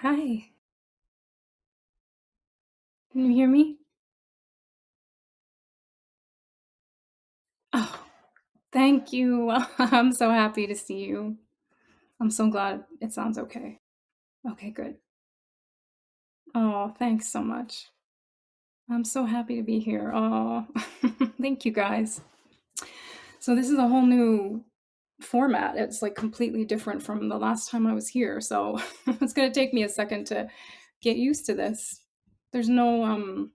Hi, can you hear me? Oh, thank you. I'm so happy to see you. I'm so glad it sounds okay. Okay, good. Oh, thanks so much. I'm so happy to be here. Oh, thank you guys. So, this is a whole new format. It's like completely different from the last time I was here. So, it's going to take me a second to get used to this. There's no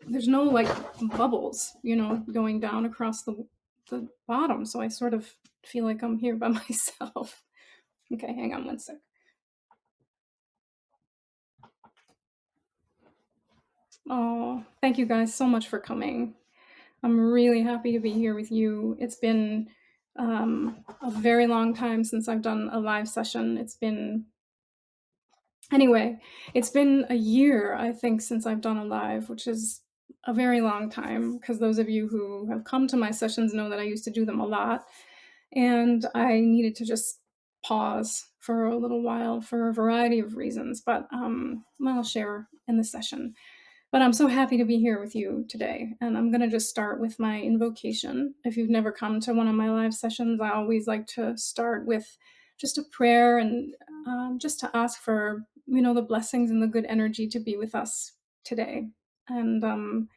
there's no like bubbles, going down across the bottom. So I sort of feel like I'm here by myself. Okay, hang on one sec. Oh, thank you guys so much for coming. I'm really happy to be here with you. It's been a very long time since I've done a live session. Anyway, it's been a year, I think, since I've done a live, which is a very long time because those of you who have come to my sessions know that I used to do them a lot. And I needed to just pause for a little while for a variety of reasons, but I'll share in the session. But I'm so happy to be here with you today. And I'm going to just start with my invocation. If you've never come to one of my live sessions, I always like to start with just a prayer and just to ask for, the blessings and the good energy to be with us today. And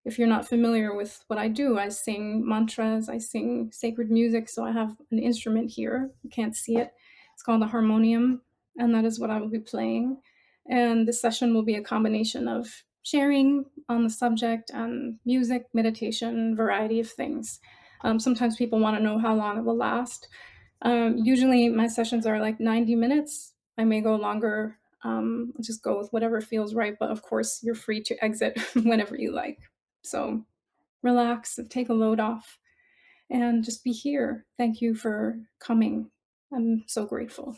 if you're not familiar with what I do, I sing mantras, I sing sacred music. So I have an instrument here. You can't see it. It's called a harmonium, and that is what I will be playing. And the session will be a combination of sharing on the subject and music, meditation, variety of things. Sometimes people want to know how long it will last. Usually my sessions are like 90 minutes. I may go longer. Just go with whatever feels right. But of course, you're free to exit whenever you like. So relax, take a load off, and just be here. Thank you for coming. I'm so grateful.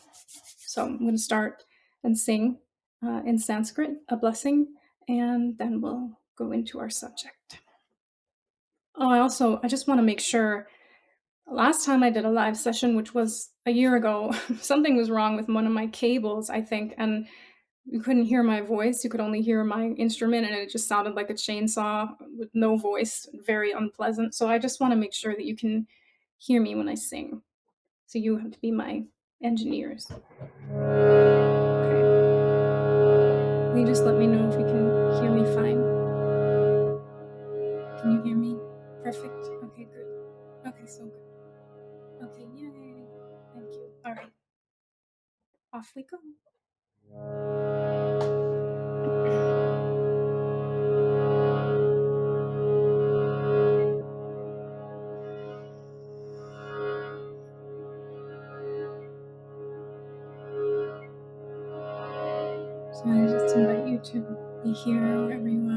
So I'm going to start and sing in Sanskrit a blessing, and then we'll go into our subject. Oh, I just want to make sure. Last time I did a live session, which was a year ago, something was wrong with one of my cables, I think, and you couldn't hear my voice. You could only hear my instrument, and it just sounded like a chainsaw with no voice, very unpleasant. So I just want to make sure that you can hear me when I sing. So you have to be my engineers. Okay. Will you just let me know if you can hear me fine? Can you hear me? Perfect. Okay, good. Okay, so good. Okay, yay. Thank you. All right. Off we go. So I just invite you to be here wherever you are.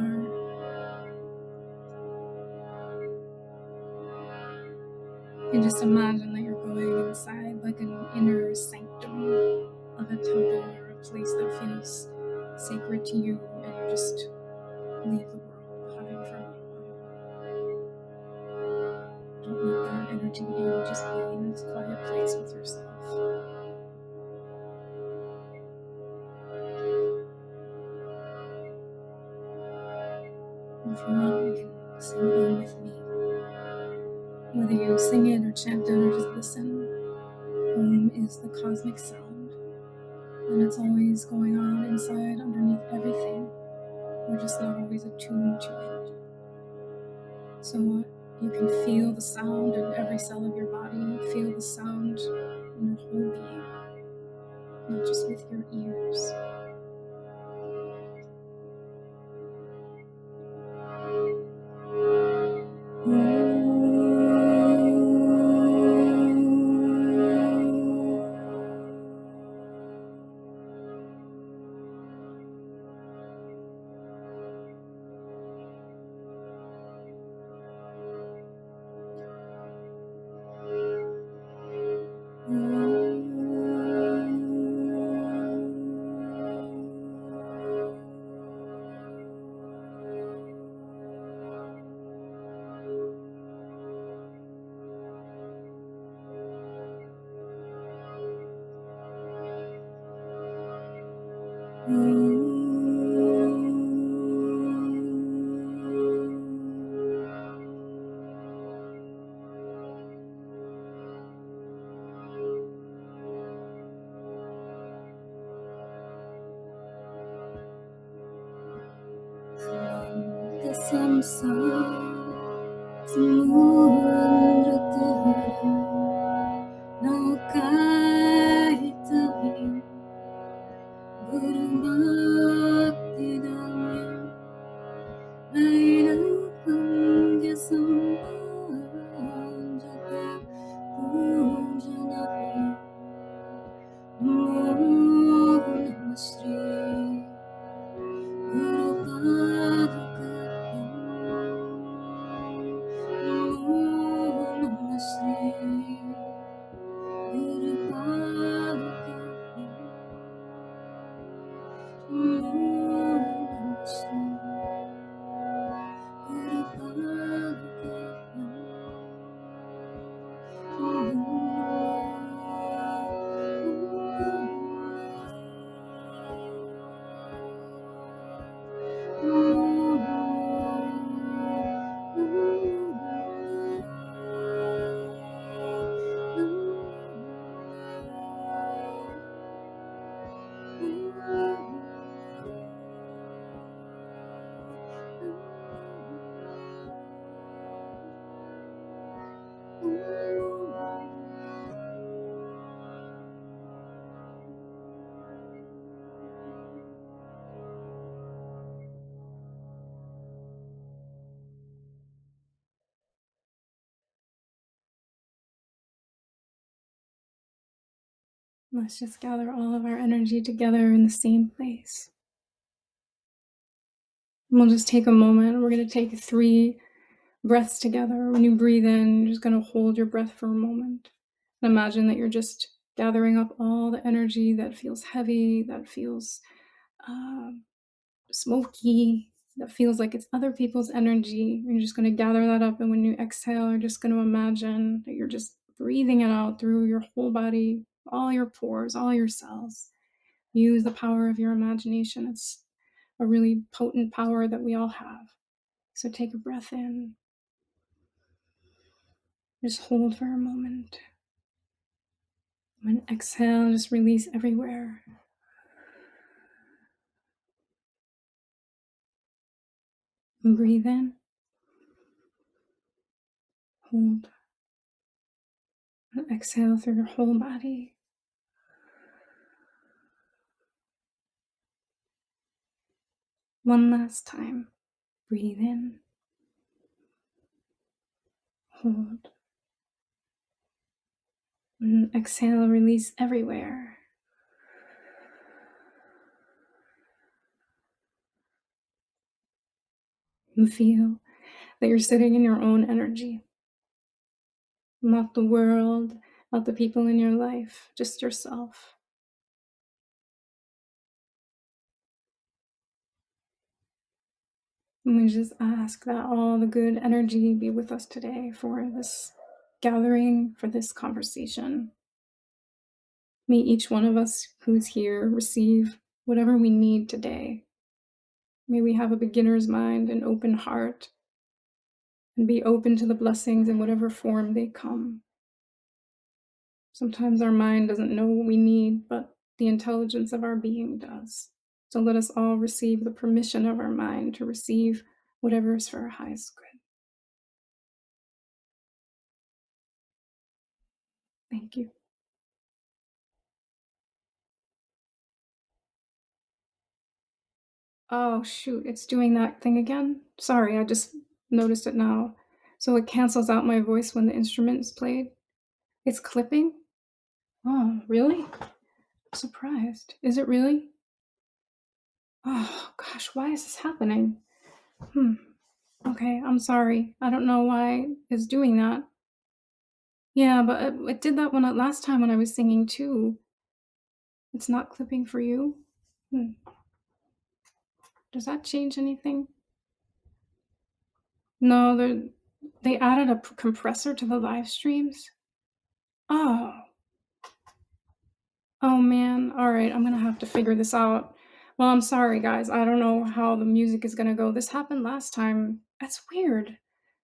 And just imagine that you're going inside like an inner sanctum of a temple or a place that feels sacred to you, and you just leave the world behind for a little while. Don't let that energy in, just be in this quiet place with yourself. If you want, you can sing along with me. Whether you sing it or chant it or just listen, Om is the cosmic sound, and it's always going on inside, underneath everything. We're just not always attuned to it. So you can feel the sound in every cell of your body, feel the sound in your whole being, not just with your ears. Let's just gather all of our energy together in the same place. And we'll just take a moment. We're going to take 3 breaths together. When you breathe in, you're just going to hold your breath for a moment. And imagine that you're just gathering up all the energy that feels heavy, that feels smoky, that feels like it's other people's energy. You're just going to gather that up. And when you exhale, you're just going to imagine that you're just breathing it out through your whole body, all your pores, all your cells. Use the power of your imagination. It's a really potent power that we all have. So take a breath in. Just hold for a moment. When exhale, just release everywhere. And breathe in. Hold. And exhale through your whole body. One last time. Breathe in. Hold. And exhale, release everywhere. You feel that you're sitting in your own energy. Not the world, not the people in your life, just yourself. And we just ask that all the good energy be with us today for this gathering, for this conversation. May each one of us who's here receive whatever we need today. May we have a beginner's mind, an open heart, and be open to the blessings in whatever form they come. Sometimes our mind doesn't know what we need, but the intelligence of our being does. So let us all receive the permission of our mind to receive whatever is for our highest good. Thank you. Oh, shoot, it's doing that thing again? Sorry, I just noticed it now. So it cancels out my voice when the instrument is played? It's clipping? Oh, really? I'm surprised. Is it really? Oh, gosh, why is this happening? Okay, I'm sorry. I don't know why it's doing that. Yeah, but it did that last time when I was singing too. It's not clipping for you? Hmm. Does that change anything? No, they added a compressor to the live streams. Oh. Oh man. All right, I'm gonna have to figure this out. Well, I'm sorry, guys. I don't know how the music is gonna go. This happened last time. That's weird.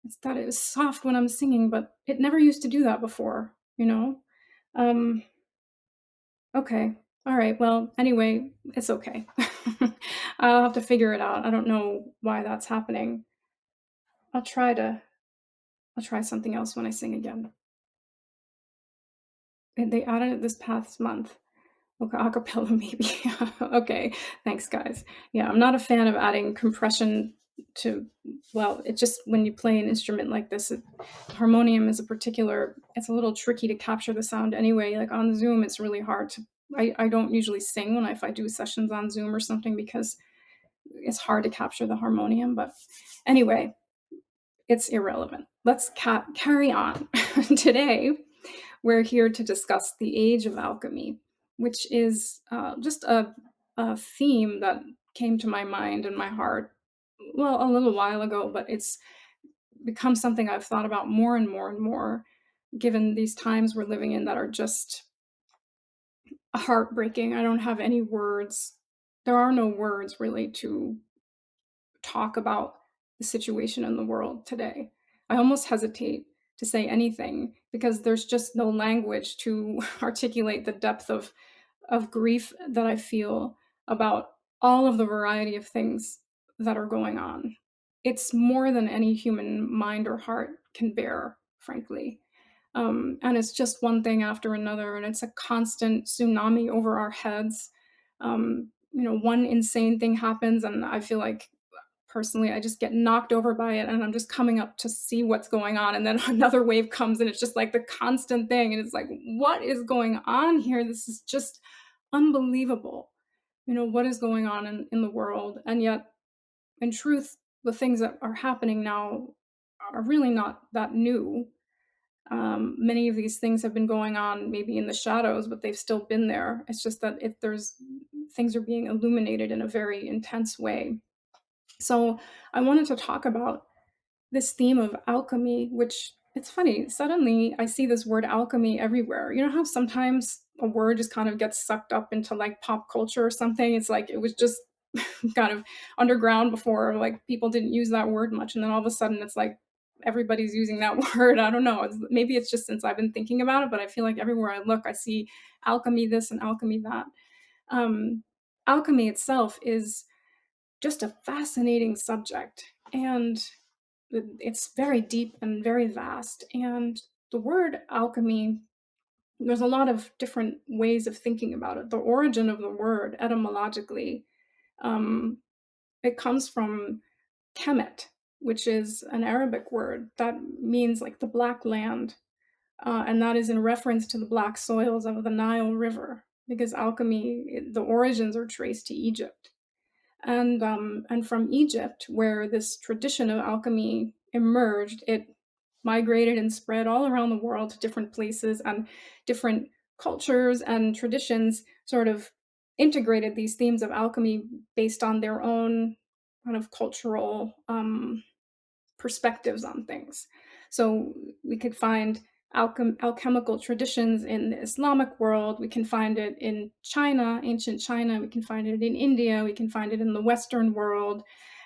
It's that it was soft when I'm singing, but it never used to do that before, you know? Um, okay. All right. Well, anyway, it's okay. I'll have to figure it out. I don't know why that's happening. I'll try to I'll try something else when I sing again. And they added it this past month. Okay, acapella maybe. Okay, thanks, guys. Yeah, I'm not a fan of adding compression to, well, it just when you play an instrument like this, harmonium is a particular, it's a little tricky to capture the sound anyway. Like on Zoom, it's really hard to, I don't usually sing when if I do sessions on Zoom or something because it's hard to capture the harmonium. But anyway, it's irrelevant. Let's carry on. Today, we're here to discuss the Age of Alchemy, which is just a theme that came to my mind and my heart, well, a little while ago, but it's become something I've thought about more and more and more, given these times we're living in that are just heartbreaking. I don't have any words. There are no words really to talk about the situation in the world today. I almost hesitate to say anything because there's just no language to articulate the depth of grief that I feel about all of the variety of things that are going on. It's more than any human mind or heart can bear, frankly. And it's just one thing after another, and it's a constant tsunami over our heads. One insane thing happens, and I feel like personally, I just get knocked over by it and I'm just coming up to see what's going on. And then another wave comes and it's just like the constant thing. And it's like, what is going on here? This is just unbelievable. What is going on in the world? And yet, in truth, the things that are happening now are really not that new. Many of these things have been going on maybe in the shadows, but they've still been there. It's just that if there's things are being illuminated in a very intense way. So I wanted to talk about this theme of alchemy, which it's funny. Suddenly, I see this word alchemy everywhere. You know how sometimes a word just kind of gets sucked up into like pop culture or something? It's like it was just kind of underground before, like people didn't use that word much. And then all of a sudden, it's like everybody's using that word. I don't know. Maybe it's just since I've been thinking about it, but I feel like everywhere I look, I see alchemy this and alchemy that. Um, Alchemy itself is just a fascinating subject. And it's very deep and very vast. And the word alchemy, there's a lot of different ways of thinking about it. The origin of the word, etymologically, um, it comes from kemet, which is an Arabic word that means like the black land. And that is in reference to the black soils of the Nile River, because alchemy, the origins are traced to Egypt. And from Egypt, where this tradition of alchemy emerged, it migrated and spread all around the world to different places, and different cultures and traditions sort of integrated these themes of alchemy based on their own kind of cultural perspectives on things. So we could find alchemical traditions in the Islamic world. We can find it in China, ancient China. We can find it in India. We can find it in the Western world.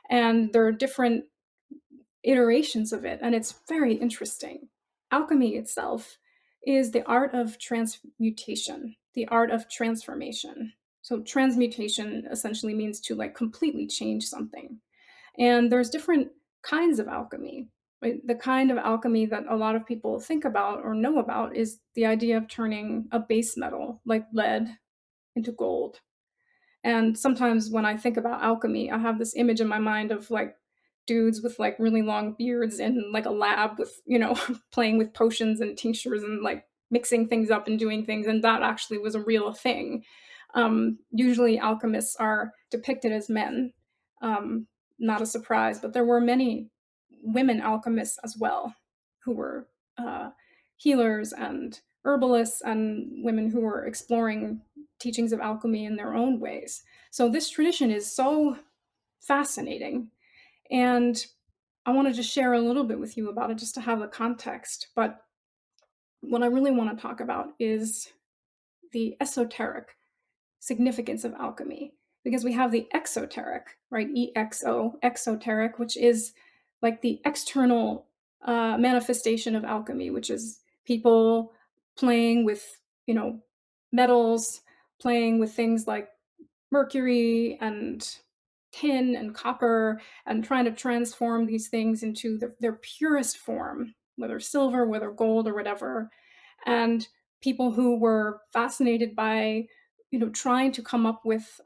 And there are different iterations of it. And it's very interesting. Alchemy itself is the art of transmutation, the art of transformation. So transmutation essentially means to like completely change something. And there's different kinds of alchemy. Right? The kind of alchemy that a lot of people think about or know about is the idea of turning a base metal like lead into gold. And sometimes when I think about alchemy, I have this image in my mind of like dudes with like really long beards in like a lab with, playing with potions and tinctures and like mixing things up and doing things. And that actually was a real thing. Usually alchemists are depicted as men. Um, Not a surprise, but there were many women alchemists as well who were healers and herbalists and women who were exploring teachings of alchemy in their own ways. So this tradition is so fascinating. And I wanted to share a little bit with you about it just to have the context. But what I really want to talk about is the esoteric significance of alchemy. because we have the exoteric, right? EXO, exoteric, which is like the external manifestation of alchemy, which is people playing with, metals, playing with things like mercury and tin and copper, and trying to transform these things into their purest form, whether silver, whether gold, or whatever. And people who were fascinated by, trying to come up with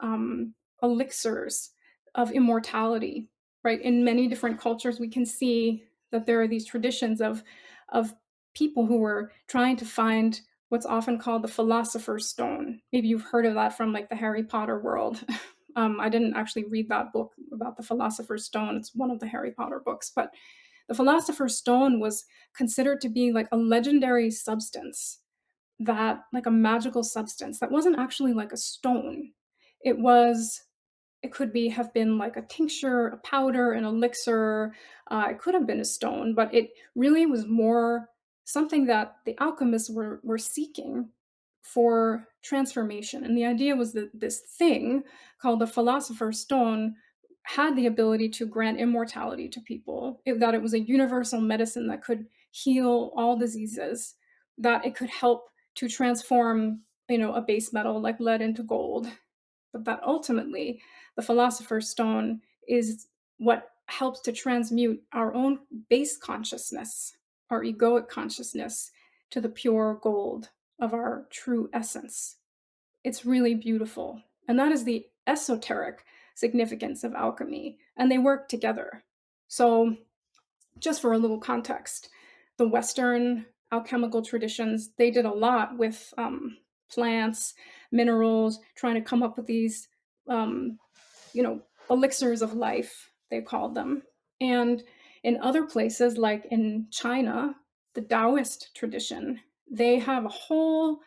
elixirs of immortality, right? In many different cultures, we can see that there are these traditions of people who were trying to find what's often called the philosopher's stone. Maybe you've heard of that from like the Harry Potter world. I didn't actually read that book about the philosopher's stone. It's one of the Harry Potter books, but the philosopher's stone was considered to be like a legendary substance, that like a magical substance that wasn't actually like a stone. It was, it could be have been like a tincture, a powder, an elixir. It could have been a stone, but it really was more something that the alchemists were seeking for transformation. And the idea was that this thing called the philosopher's stone had the ability to grant immortality to people, that it was a universal medicine that could heal all diseases, that it could help to transform, a base metal like lead into gold, but that ultimately the philosopher's stone is what helps to transmute our own base consciousness, our egoic consciousness, to the pure gold of our true essence. It's really beautiful. And that is the esoteric significance of alchemy. And they work together. So, just for a little context, the Western alchemical traditions, they did a lot with plants, minerals, trying to come up with these, um, elixirs of life, they called them. And in other places, like in China, the Taoist tradition, they have a whole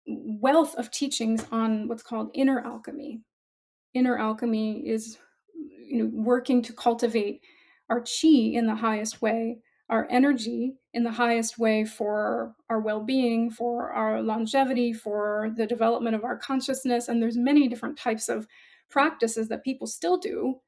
wealth of teachings on what's called inner alchemy. Inner alchemy is, working to cultivate our chi in the highest way, our energy in the highest way for our well-being, for our longevity, for the development of our consciousness. And there's many different types of practices that people still do.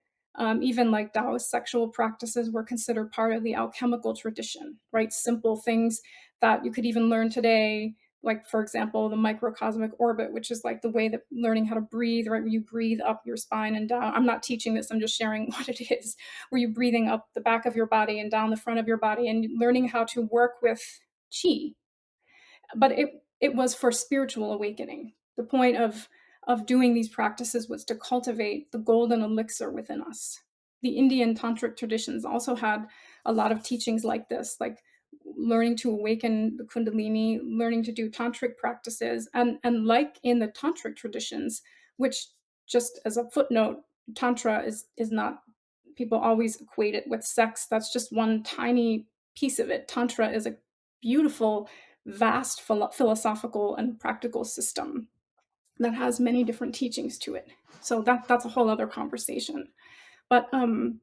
Even like Taoist sexual practices were considered part of the alchemical tradition, right? Simple things that you could even learn today, like for example the microcosmic orbit, which is like the way that learning how to breathe, right, where you breathe up your spine and down. I'm not teaching this, I'm just sharing what it is, where you're breathing up the back of your body and down the front of your body and learning how to work with chi. But it was for spiritual awakening. The point of doing these practices was to cultivate the golden elixir within us. The Indian tantric traditions also had a lot of teachings like this, like learning to awaken the kundalini, learning to do tantric practices, and like in the tantric traditions, which, just as a footnote, tantra is not, people always equate it with sex. That's just one tiny piece of it. Tantra is a beautiful, vast philosophical and practical system that has many different teachings to it. So that's a whole other conversation. But in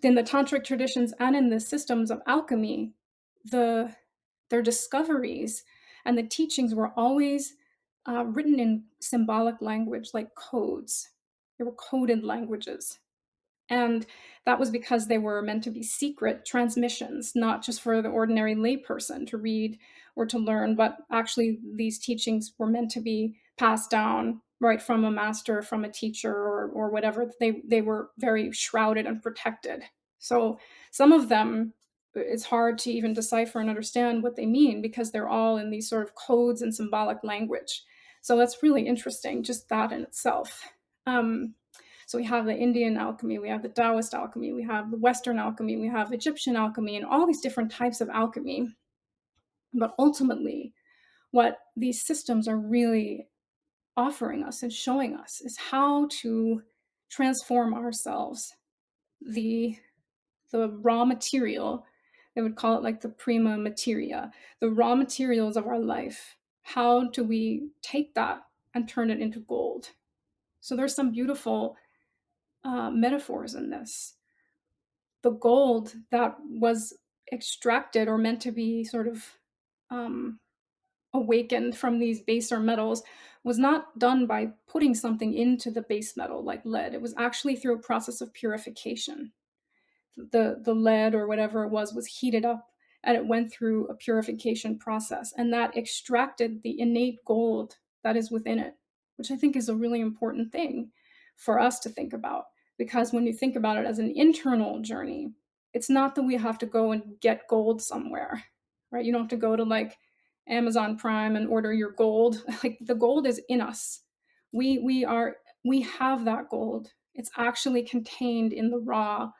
the tantric traditions and in the systems of alchemy, the their discoveries and the teachings were always written in symbolic language, like codes. They were coded languages. And that was because they were meant to be secret transmissions, not just for the ordinary layperson to read or to learn, but actually these teachings were meant to be passed down right from a master, from a teacher, or whatever. They were very shrouded and protected. So some of them, it's hard to even decipher and understand what they mean because they're all in these sort of codes and symbolic language. So that's really interesting, just that in itself. Um, so we have the Indian alchemy, we have the Taoist alchemy, we have the Western alchemy, we have Egyptian alchemy, and all these different types of alchemy. But ultimately, what these systems are really offering us and showing us is how to transform ourselves. The raw material, they would call it like the prima materia, the raw materials of our life. How do we take that and turn it into gold? So there's some beautiful metaphors in this. The gold that was extracted or meant to be sort of um, awakened from these baser metals was not done by putting something into the base metal like lead. It was actually through a process of purification. The lead or whatever it was heated up, and it went through a purification process, and that extracted the innate gold that is within it, which I think is a really important thing for us to think about. Because when you think about it as an internal journey, it's not that we have to go and get gold somewhere, right? You don't have to go to like Amazon Prime and order your gold. Like the gold is in us. We have that gold. It's actually contained in the raw,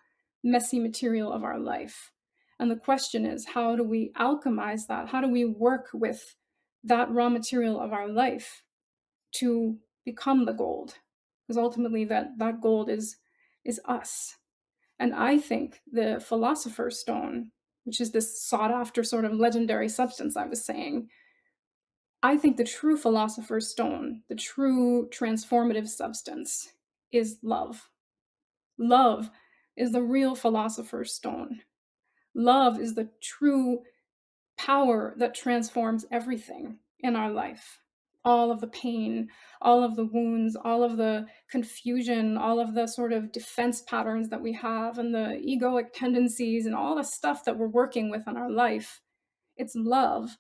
messy material of our life. And the question is, how do we alchemize that? How do we work with that raw material of our life to become the gold? Because ultimately that gold is us. And I think the philosopher's stone, which is this sought after sort of legendary substance I was saying, I think the true philosopher's stone, the true transformative substance, is love. Love is the real philosopher's stone. Love is the true power that transforms everything in our life. All of the pain, all of the wounds, all of the confusion, all of the sort of defense patterns that we have, and the egoic tendencies, and all the stuff that we're working with in our life. It's love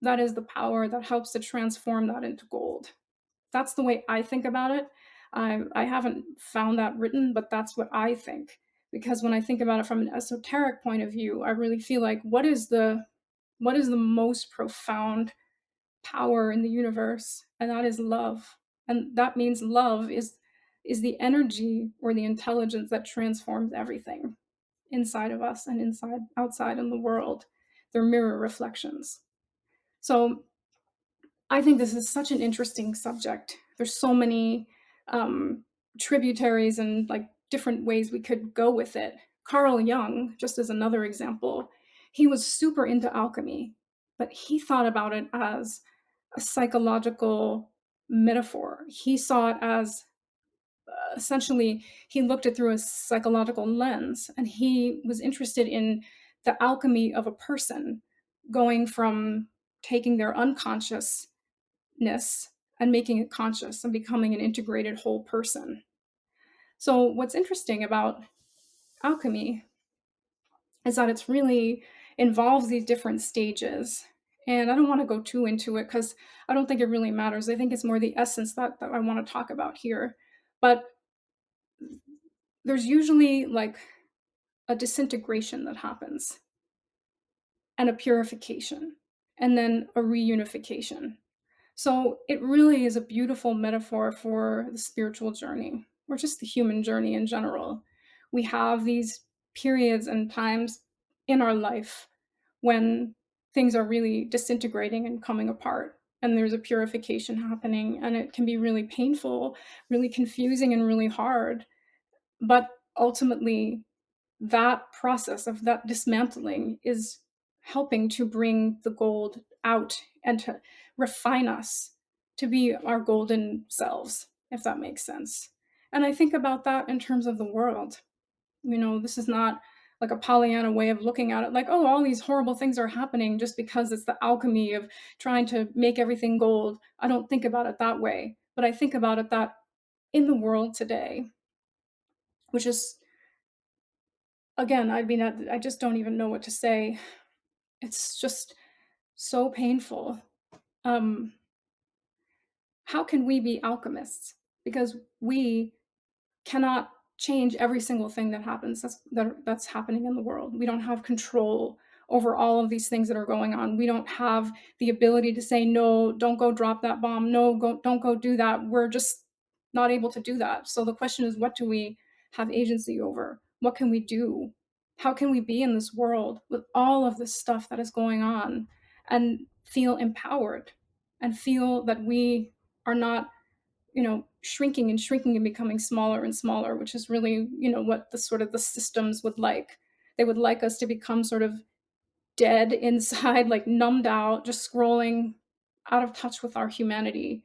that is the power that helps to transform that into gold. That's the way I think about it. I haven't found that written, but that's what I think. Because when I think about it from an esoteric point of view, I really feel like what is the most profound power in the universe? And that is love. And that means love is the energy or the intelligence that transforms everything inside of us and inside outside in the world. They're mirror reflections. So I think this is such an interesting subject. There's so many um, tributaries and like different ways we could go with it. Carl Jung, just as another example, he was super into alchemy, but he thought about it as a psychological metaphor. He saw it as essentially, he looked it through a psychological lens, and he was interested in the alchemy of a person going from taking their unconscious and making it conscious and becoming an integrated whole person. So, what's interesting about alchemy is that it's really involves these different stages. And I don't want to go too into it because I don't think it really matters. I think it's more the essence that I want to talk about here. But there's usually like a disintegration that happens, and a purification, and then a reunification. So it really is a beautiful metaphor for the spiritual journey, or just the human journey in general. We have these periods and times in our life when things are really disintegrating and coming apart, and there's a purification happening, and it can be really painful, really confusing, and really hard. But ultimately, that process of that dismantling is helping to bring the gold out and to refine us to be our golden selves, if that makes sense. And I think about that in terms of the world. This is not like a Pollyanna way of looking at it, like, oh, all these horrible things are happening just because it's the alchemy of trying to make everything gold. I don't think about it that way, but I think about it that in the world today, which is, again, I mean, I just don't even know what to say. It's just so painful. Um, how can we be alchemists? Because we cannot change every single thing that happens that's happening in the world. We don't have control over all of these things that are going on. We don't have the ability to say, no, don't go drop that bomb. No, don't go do that. We're just not able to do that. So the question is, what do we have agency over? What can we do? How can we be in this world with all of this stuff that is going on and feel empowered and feel that we are not shrinking and shrinking and becoming smaller and smaller, which is really, what the sort of the systems would like. They would like us to become sort of dead inside, like numbed out, just scrolling, out of touch with our humanity,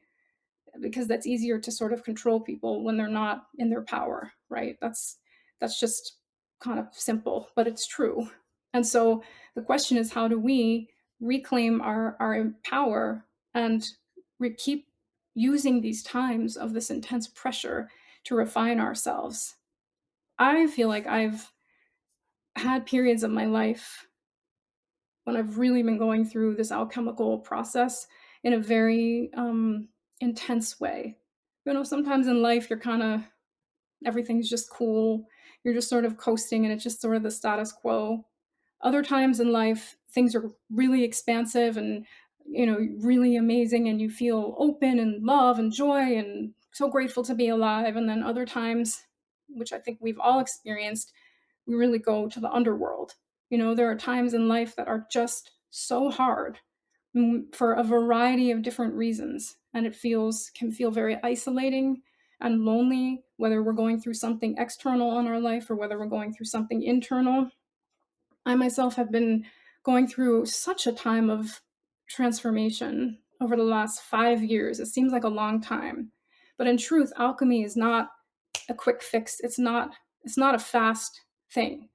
because that's easier to sort of control people when they're not in their power, right? That's just kind of simple, but it's true. And so the question is, how do we reclaim our power and keep using these times of this intense pressure to refine ourselves. I feel like I've had periods of my life when I've really been going through this alchemical process in a very intense way. You know, sometimes in life you're kind of, everything's just cool. You're just sort of coasting and it's just sort of the status quo. Other times in life, things are really expansive and, you know, really amazing, and you feel open and love and joy and so grateful to be alive. And then other times, which I think we've all experienced, we really go to the underworld. You know, there are times in life that are just so hard, for a variety of different reasons, and it feels can feel very isolating and lonely, whether we're going through something external in our life or whether we're going through something internal. I myself have been going through such a time of transformation over the last 5 years. It seems like a long time. But in truth, alchemy is not a quick fix. It's not a fast thing.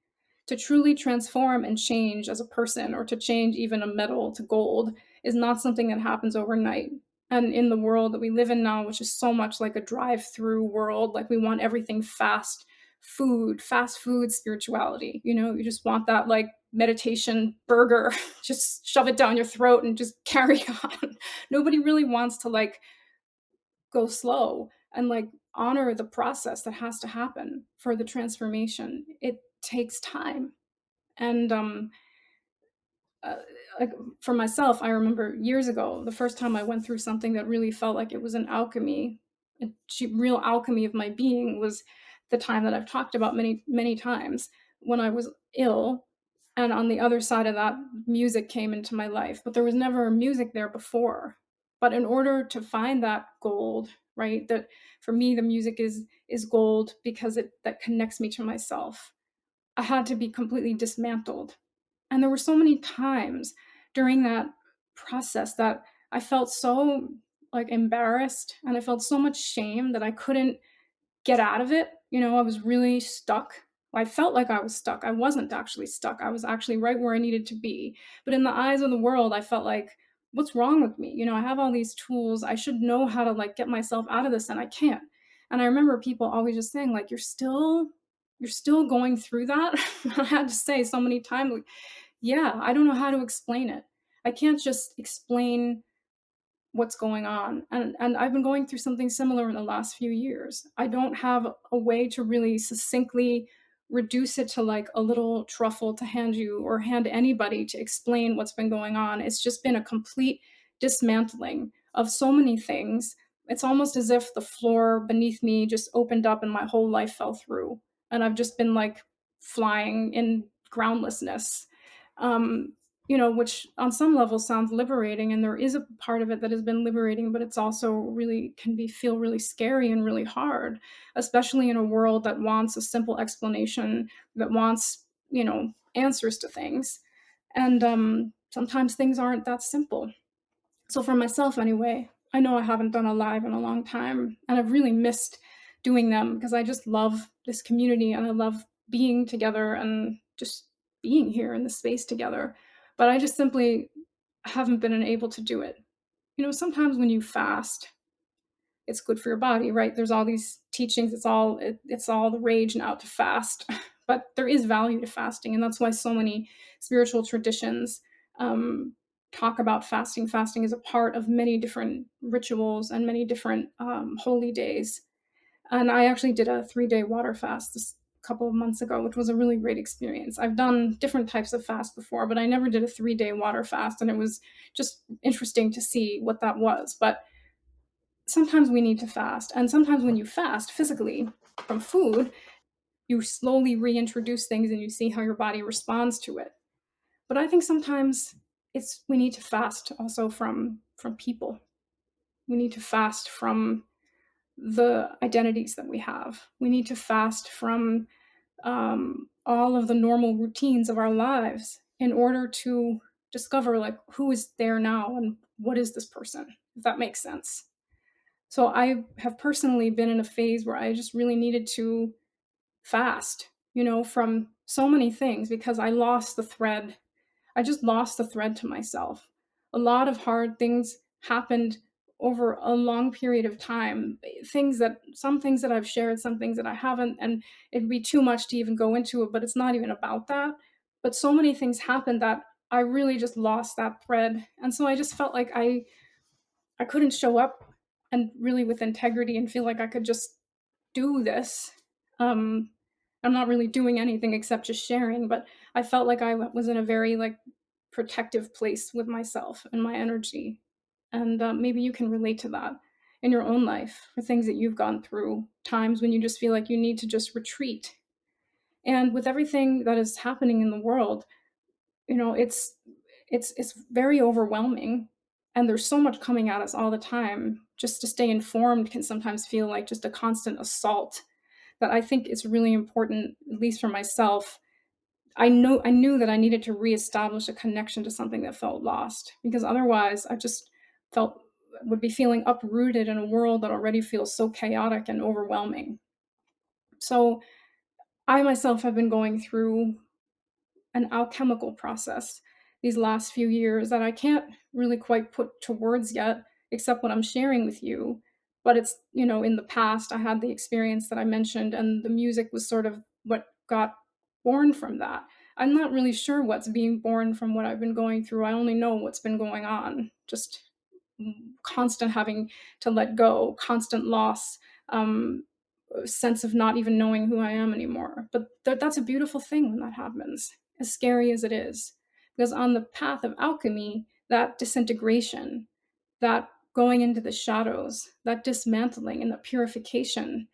To truly transform and change as a person, or to change even a metal to gold, is not something that happens overnight. And in the world that we live in now, which is so much like a drive-through world, like we want everything fast, fast food spirituality. You know, you just want that like meditation burger, just shove it down your throat and just carry on. Nobody really wants to like go slow and like honor the process that has to happen for the transformation. It takes time. And uh, like for myself, I remember years ago, the first time I went through something that really felt like it was an alchemy, a real alchemy of my being, was the time that I've talked about many, many times, when I was ill. And on the other side of that, music came into my life, but there was never music there before. But in order to find that gold, right, that for me, the music is gold because it that connects me to myself. I had to be completely dismantled. And there were so many times during that process that I felt so like embarrassed, and I felt so much shame that I couldn't get out of it. You know, I was really stuck. I felt like I was stuck. I wasn't actually stuck. I was actually right where I needed to be. But in the eyes of the world, I felt like, what's wrong with me? You know, I have all these tools. I should know how to like get myself out of this, and I can't. And I remember people always just saying like, you're still going through that. I had to say so many times like, yeah, I don't know how to explain it. I can't just explain what's going on. And I've been going through something similar in the last few years. I don't have a way to really succinctly reduce it to like a little truffle to hand you or hand anybody to explain what's been going on. It's just been a complete dismantling of so many things. It's almost as if the floor beneath me just opened up and my whole life fell through. And I've just been like flying in groundlessness. Um, you know, which on some level sounds liberating, and there is a part of it that has been liberating, but it's also really can be feel really scary and really hard, especially in a world that wants a simple explanation, that wants, you know, answers to things. And sometimes things aren't that simple. So for myself anyway, I know I haven't done a live in a long time, and I've really missed doing them because I just love this community and I love being together and just being here in the space together. But I just simply haven't been able to do it. You know, sometimes when you fast, it's good for your body, right? There's all these teachings. It's all the rage now to fast, but there is value to fasting, and that's why so many spiritual traditions um, talk about fasting. Fasting is a part of many different rituals and many different holy days. And I actually did a 3-day water fast this couple of months ago, which was a really great experience. I've done different types of fast before, but I never did a 3-day water fast, and it was just interesting to see what that was. But sometimes we need to fast. And sometimes when you fast physically from food, you slowly reintroduce things and you see how your body responds to it. But I think sometimes it's we need to fast also from people. We need to fast from the identities that we have. We need to fast from all of the normal routines of our lives in order to discover like who is there now and what is this person, if that makes sense. So I have personally been in a phase where I just really needed to fast, you know, from so many things because I lost the thread. I just lost the thread to myself. A lot of hard things happened over a long period of time, some things that I've shared, some things that I haven't, and it'd be too much to even go into it, but it's not even about that. But so many things happened that I really just lost that thread. And so I just felt like I couldn't show up and really with integrity and feel like I could just do this. Um, I'm not really doing anything except just sharing, but I felt like I was in a very like protective place with myself and my energy. And maybe you can relate to that in your own life for things that you've gone through, times when you just feel like you need to just retreat. And with everything that is happening in the world, you know, it's very overwhelming, and there's so much coming at us all the time. Just to stay informed can sometimes feel like just a constant assault, that I think it's really important, at least for myself. I knew that I needed to reestablish a connection to something that felt lost, because otherwise I just felt would be feeling uprooted in a world that already feels so chaotic and overwhelming. So I myself have been going through an alchemical process these last few years that I can't really quite put to words yet, except what I'm sharing with you. But it's, you know, in the past, I had the experience that I mentioned, and the music was sort of what got born from that. I'm not really sure what's being born from what I've been going through. I only know what's been going on. Just constant having to let go, constant loss, um, sense of not even knowing who I am anymore. But that's a beautiful thing when that happens, as scary as it is. Because on the path of alchemy, that disintegration, that going into the shadows, that dismantling and the purification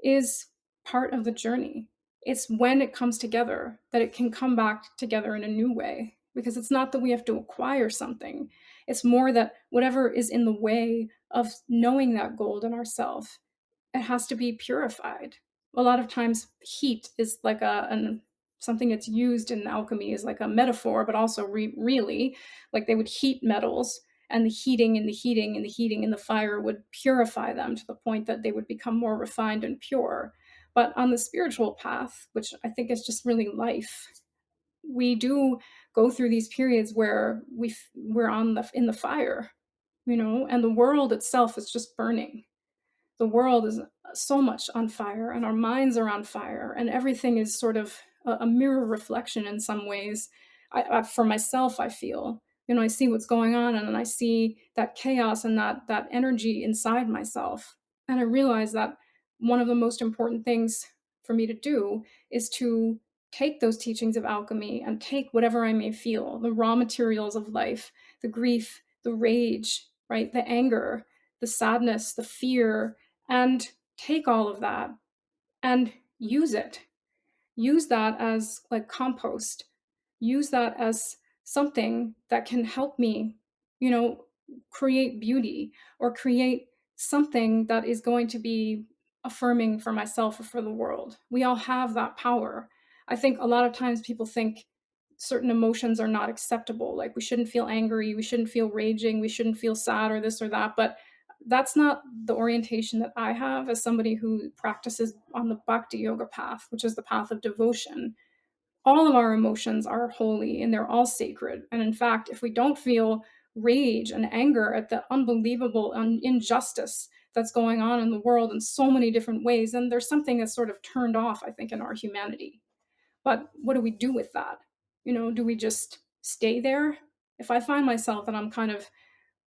is part of the journey. It's when it comes together that it can come back together in a new way. Because it's not that we have to acquire something, it's more that whatever is in the way of knowing that gold in ourselves, it has to be purified. A lot of times, heat is like something that's used in alchemy is like a metaphor, but also really, like they would heat metals, and the heating and the heating and the heating and the fire would purify them to the point that they would become more refined and pure. But on the spiritual path, which I think is just really life, we do go through these periods where we're on the in the fire, you know, and the world itself is just burning. The world is so much on fire, and our minds are on fire, and everything is sort of a mirror reflection in some ways. For myself, I feel, you know, I see what's going on, and then I see that chaos and that energy inside myself, and I realize that one of the most important things for me to do is to take those teachings of alchemy and take whatever I may feel, the raw materials of life, the grief, the rage, right, the anger, the sadness, the fear, and take all of that and use it. Use that as like compost. Use that as something that can help me, you know, create beauty or create something that is going to be affirming for myself or for the world. We all have that power. I think a lot of times people think certain emotions are not acceptable. Like we shouldn't feel angry, we shouldn't feel raging, we shouldn't feel sad or this or that. But that's not the orientation that I have as somebody who practices on the Bhakti Yoga path, which is the path of devotion. All of our emotions are holy and they're all sacred. And in fact, if we don't feel rage and anger at the unbelievable injustice that's going on in the world in so many different ways, then there's something that's sort of turned off, I think, in our humanity. But what do we do with that? You know, do we just stay there? If I find myself that I'm kind of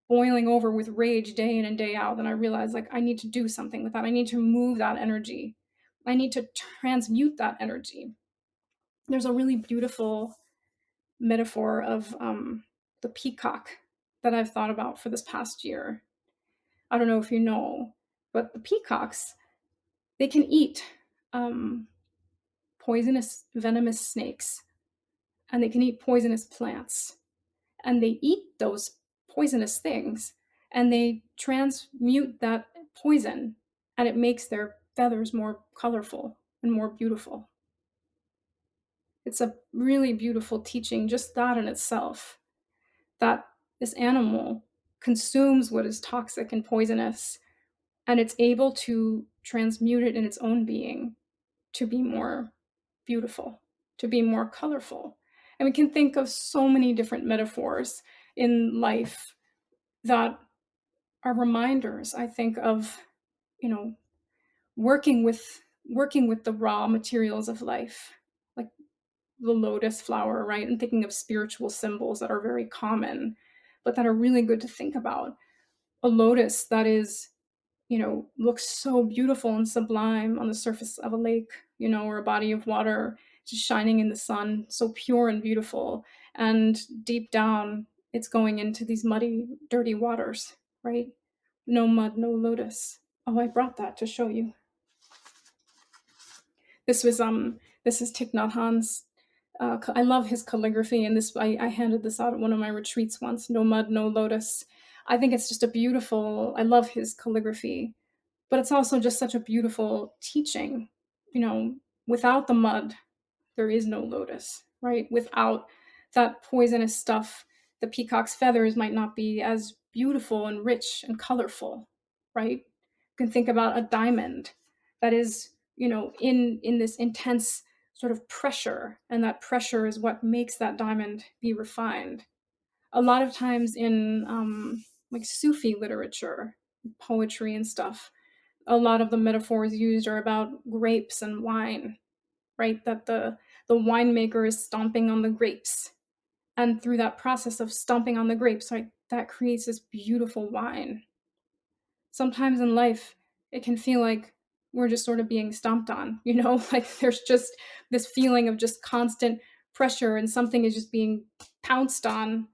boiling over with rage day in and day out, then I realize like I need to do something with that. I need to move that energy. I need to transmute that energy. There's a really beautiful metaphor of the peacock that I've thought about for this past year. I don't know if you know, but the peacocks, they can eat um, poisonous, venomous snakes, and they can eat poisonous plants. And they eat those poisonous things, and they transmute that poison, and it makes their feathers more colorful and more beautiful. It's a really beautiful teaching, just that in itself, that this animal consumes what is toxic and poisonous, and it's able to transmute it in its own being to be more beautiful, to be more colorful. And we can think of so many different metaphors in life that are reminders, I think, of, you know, working with working with the raw materials of life, like the lotus flower, right? And thinking of spiritual symbols that are very common, but that are really good to think about. A lotus that is, looks so beautiful and sublime on the surface of a lake, or a body of water, just shining in the sun, so pure and beautiful. And deep down, it's going into these muddy, dirty waters, right? No mud, no lotus. Oh, I brought that to show you. This was this is Thich Nhat Hanh's. I love his calligraphy, and I handed this out at one of my retreats once. No mud, no lotus. I think it's just a beautiful. I love his calligraphy, but it's also just such a beautiful teaching. You know, without the mud, there is no lotus, right? Without that poisonous stuff, the peacock's feathers might not be as beautiful and rich and colorful, right? You can think about a diamond that is, in this intense sort of pressure, and that pressure is what makes that diamond be refined. A lot of times in like Sufi literature, poetry and stuff, a lot of the metaphors used are about grapes and wine, right? That the winemaker is stomping on the grapes, and through that process of stomping on the grapes, right, that creates this beautiful wine. Sometimes in life, it can feel like we're just sort of being stomped on, like there's just this feeling of just constant pressure and something is just being pounced on.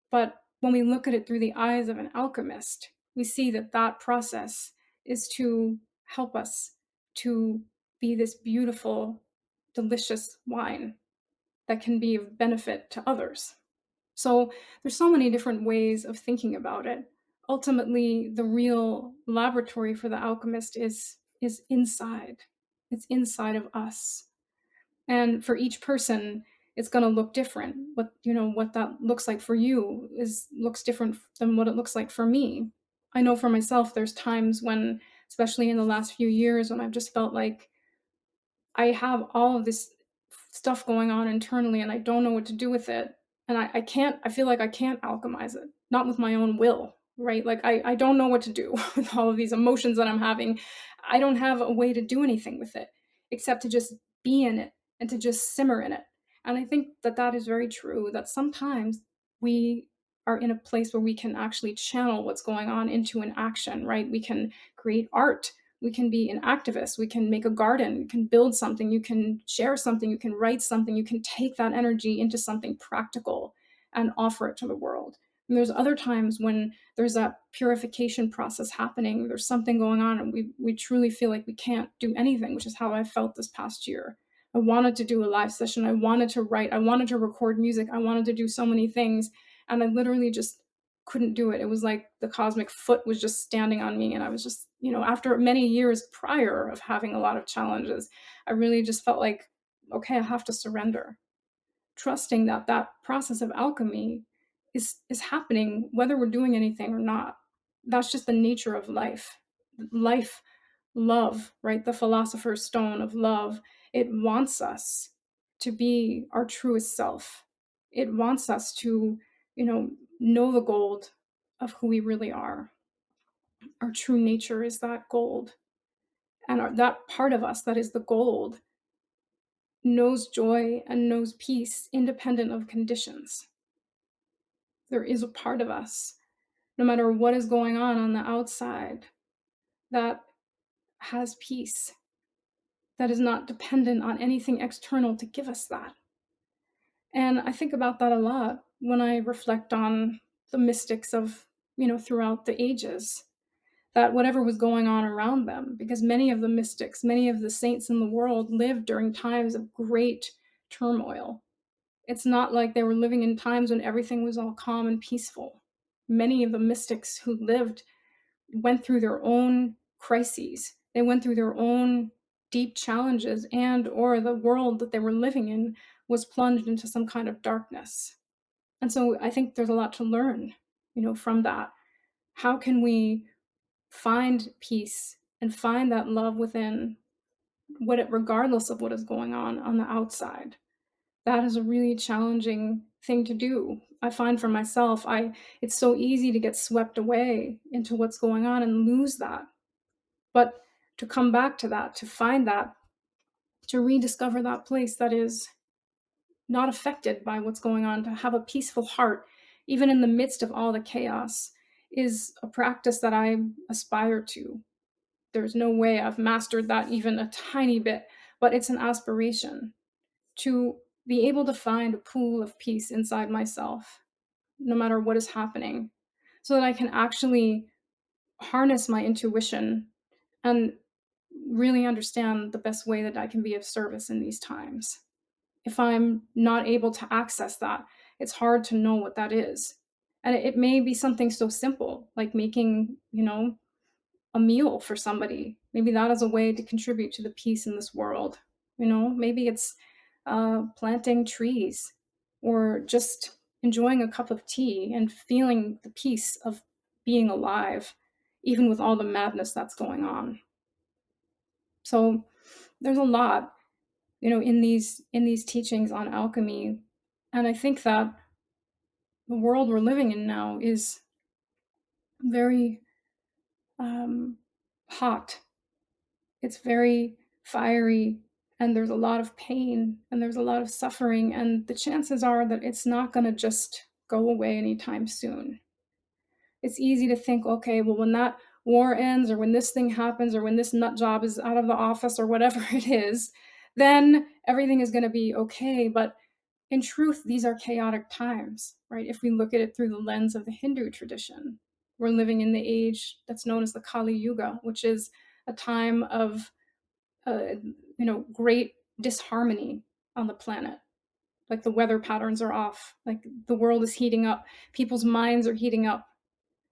But when we look at it through the eyes of an alchemist, we see that that process is to help us to be this beautiful, delicious wine that can be of benefit to others. So there's so many different ways of thinking about it. Ultimately, the real laboratory for the alchemist is inside. It's inside of us. And for each person, it's going to look different. What that looks like for you is looks different than what it looks like for me. I know for myself there's times when, especially in the last few years, when I've just felt like I have all of this stuff going on internally and I don't know what to do with it. And I feel like I can't alchemize it, not with my own will, right? Like I don't know what to do with all of these emotions that I'm having. I don't have a way to do anything with it except to just be in it and to just simmer in it. And I think that that is very true, that sometimes we are in a place where we can actually channel what's going on into an action, right? We can create art, we can be an activist, we can make a garden, you can build something, you can share something, you can write something, you can take that energy into something practical and offer it to the world. And there's other times when there's that purification process happening, there's something going on, and we truly feel like we can't do anything, which is how I felt this past year. I wanted to do a live session, I wanted to write, I wanted to record music, I wanted to do so many things, and I literally just couldn't do it. It was like the cosmic foot was just standing on me. And I was just, after many years prior of having a lot of challenges, I really just felt like, okay, I have to surrender, trusting that that process of alchemy is happening whether we're doing anything or not. That's just the nature of life. Life, love, right? The philosopher's stone of love. It wants us to be our truest self. It wants us to, know the gold of who we really are. Our true nature is that gold. And that part of us that is the gold knows joy and knows peace independent of conditions. There is a part of us, no matter what is going on the outside, that has peace, that is not dependent on anything external to give us that. And I think about that a lot when I reflect on the mystics of, throughout the ages, that whatever was going on around them, because many of the mystics, many of the saints in the world lived during times of great turmoil. It's not like they were living in times when everything was all calm and peaceful. Many of the mystics who lived went through their own crises. They went through their own deep challenges, and or the world that they were living in was plunged into some kind of darkness. And so I think there's a lot to learn, from that. How can we find peace and find that love within, regardless of what is going on the outside? That is a really challenging thing to do. I find for myself, it's so easy to get swept away into what's going on and lose that. But to come back to that, to find that, to rediscover that place that is not affected by what's going on, to have a peaceful heart, even in the midst of all the chaos, is a practice that I aspire to. There's no way I've mastered that even a tiny bit, but it's an aspiration to be able to find a pool of peace inside myself, no matter what is happening, so that I can actually harness my intuition and really understand the best way that I can be of service in these times. If I'm not able to access that, it's hard to know what that is. And it may be something so simple, like making, a meal for somebody. Maybe that is a way to contribute to the peace in this world. Maybe it's planting trees or just enjoying a cup of tea and feeling the peace of being alive, even with all the madness that's going on. So there's a lot, in these teachings on alchemy. And I think that the world we're living in now is very hot. It's very fiery, and there's a lot of pain and there's a lot of suffering. And the chances are that it's not going to just go away anytime soon. It's easy to think, okay, well, when that war ends or when this thing happens or when this nut job is out of the office or whatever it is, then everything is going to be okay. But in truth, these are chaotic times, right? If we look at it through the lens of the Hindu tradition, we're living in the age that's known as the Kali Yuga, which is a time of, great disharmony on the planet. Like the weather patterns are off, like the world is heating up, people's minds are heating up,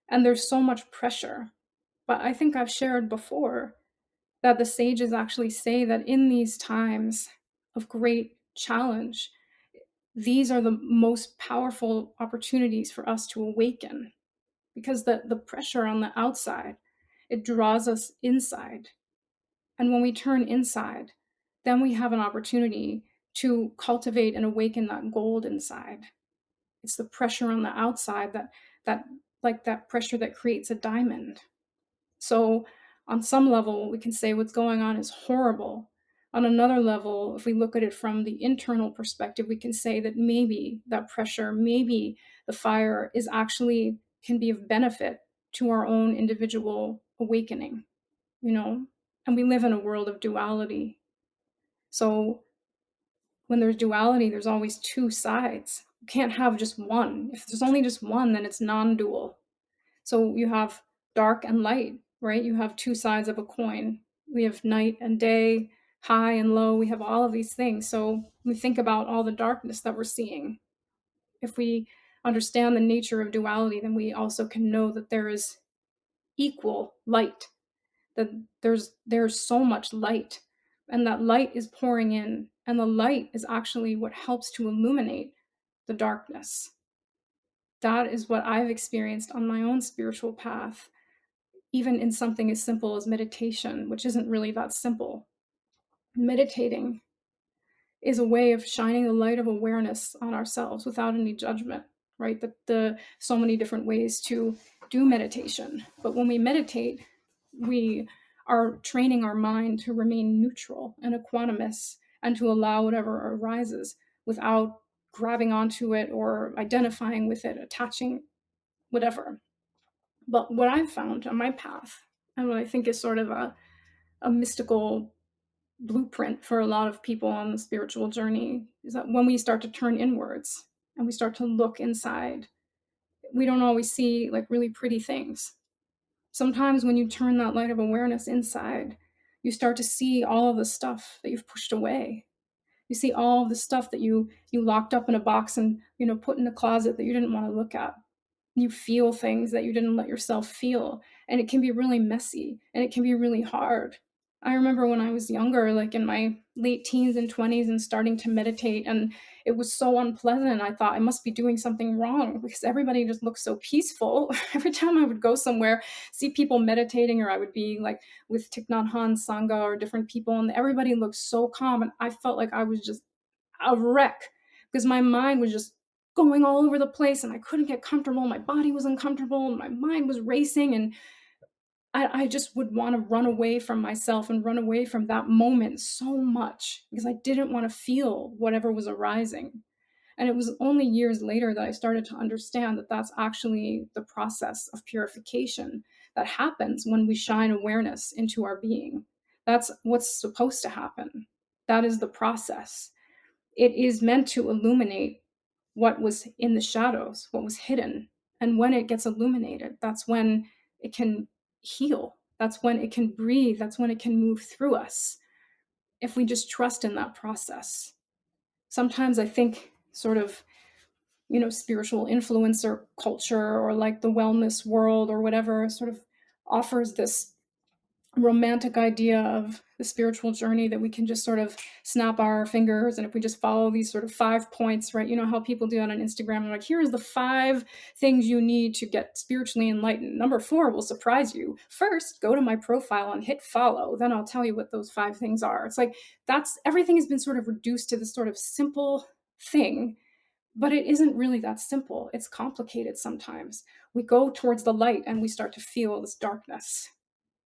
and there's so much pressure. But I think I've shared before that the sages actually say that in these times of great challenge, these are the most powerful opportunities for us to awaken, because the pressure on the outside, it draws us inside. And when we turn inside, then we have an opportunity to cultivate and awaken that gold inside. It's the pressure on the outside that like that pressure that creates a diamond. So on some level, we can say what's going on is horrible. On another level, if we look at it from the internal perspective, we can say that maybe that pressure, maybe the fire is actually can be of benefit to our own individual awakening, you know? And we live in a world of duality. So when there's duality, there's always two sides. You can't have just one. If there's only just one, then it's non-dual. So you have dark and light, right? You have two sides of a coin. We have night and day, high and low. We have all of these things. So we think about all the darkness that we're seeing. If we understand the nature of duality, then we also can know that there is equal light, that there's so much light, and that light is pouring in, and the light is actually what helps to illuminate the darkness. That is what I've experienced on my own spiritual path, even in something as simple as meditation, which isn't really that simple. Meditating is a way of shining the light of awareness on ourselves without any judgment, right? The so many different ways to do meditation. But when we meditate, we are training our mind to remain neutral and equanimous and to allow whatever arises without grabbing onto it or identifying with it, attaching whatever. But what I've found on my path, and what I think is sort of a mystical blueprint for a lot of people on the spiritual journey, is that when we start to turn inwards and we start to look inside, we don't always see like really pretty things. Sometimes when you turn that light of awareness inside, you start to see all of the stuff that you've pushed away. You see all of the stuff that you locked up in a box and put in a closet that you didn't want to look at. You feel things that you didn't let yourself feel, and it can be really messy and it can be really hard. I remember when I was younger, like in my late teens and 20s, and starting to meditate, and it was so unpleasant. I thought I must be doing something wrong because everybody just looked so peaceful. Every time I would go somewhere, see people meditating, or I would be like with Thich Nhat Hanh Sangha or different people, and everybody looked so calm, and I felt like I was just a wreck because my mind was just going all over the place and I couldn't get comfortable. My body was uncomfortable and my mind was racing. And I just would want to run away from myself and run away from that moment so much because I didn't want to feel whatever was arising. And it was only years later that I started to understand that that's actually the process of purification that happens when we shine awareness into our being. That's what's supposed to happen. That is the process. It is meant to illuminate what was in the shadows, what was hidden. And when it gets illuminated, that's when it can heal. That's when it can breathe. That's when it can move through us if we just trust in that process. Sometimes I think, sort of, spiritual influencer culture or like the wellness world or whatever sort of offers this romantic idea of the spiritual journey that we can just sort of snap our fingers, and if we just follow these sort of 5 points, right? You know how people do it on Instagram, and like, here's the 5 things you need to get spiritually enlightened. Number 4 will surprise you. First, go to my profile and hit follow, then I'll tell you what those 5 things are. It's like, that's everything has been sort of reduced to this sort of simple thing, but it isn't really that simple. It's complicated sometimes. We go towards the light and we start to feel this darkness.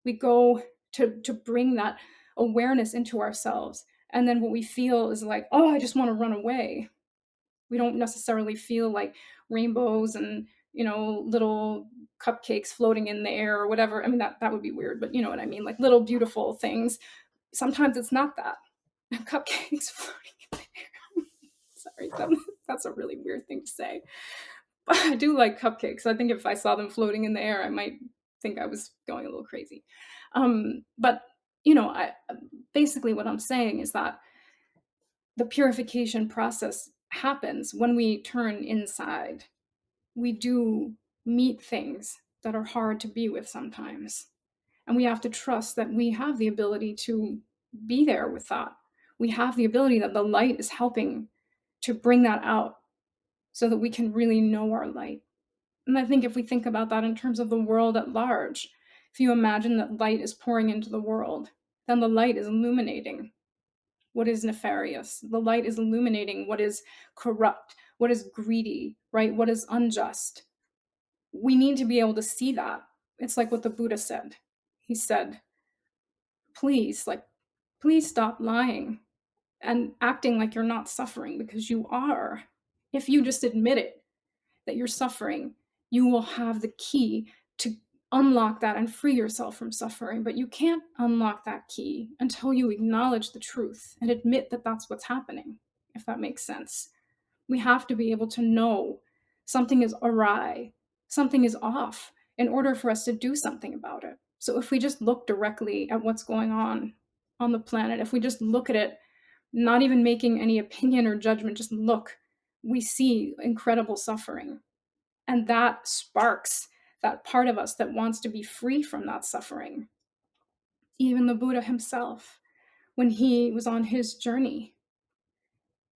We go to bring that awareness into ourselves. And then what we feel is like, oh, I just want to run away. We don't necessarily feel like rainbows and, little cupcakes floating in the air or whatever. I mean, that would be weird, but you know what I mean? Like little beautiful things. Sometimes it's not that. Cupcakes floating in the air. Sorry, that's a really weird thing to say. But I do like cupcakes. I think if I saw them floating in the air, I might think I was going a little crazy. But basically what I'm saying is that the purification process happens when we turn inside. We do meet things that are hard to be with sometimes. And we have to trust that we have the ability to be there with that. We have the ability that the light is helping to bring that out so that we can really know our light. And I think if we think about that in terms of the world at large, if you imagine that light is pouring into the world, then the light is illuminating what is nefarious. The light is illuminating what is corrupt, what is greedy, right? What is unjust. We need to be able to see that. It's like what the Buddha said. He said, please, please stop lying and acting like you're not suffering, because you are. If you just admit it, that you're suffering, you will have the key to unlock that and free yourself from suffering. But you can't unlock that key until you acknowledge the truth and admit that that's what's happening, if that makes sense. We have to be able to know something is awry, something is off, in order for us to do something about it. So if we just look directly at what's going on the planet, if we just look at it, not even making any opinion or judgment, just look, we see incredible suffering. And that sparks that part of us that wants to be free from that suffering. Even the Buddha himself, when he was on his journey,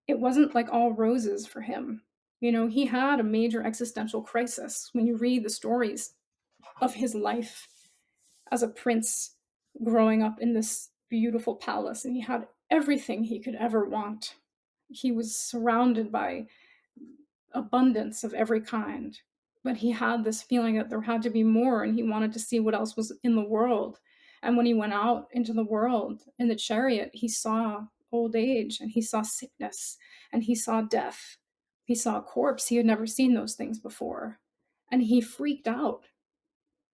it wasn't like all roses for him. He had a major existential crisis. When you read the stories of his life as a prince growing up in this beautiful palace, and he had everything he could ever want. He was surrounded by abundance of every kind, but he had this feeling that there had to be more, and he wanted to see what else was in the world. And when he went out into the world in the chariot, he saw old age, and he saw sickness, and he saw death. He saw a corpse. He had never seen those things before, and he freaked out.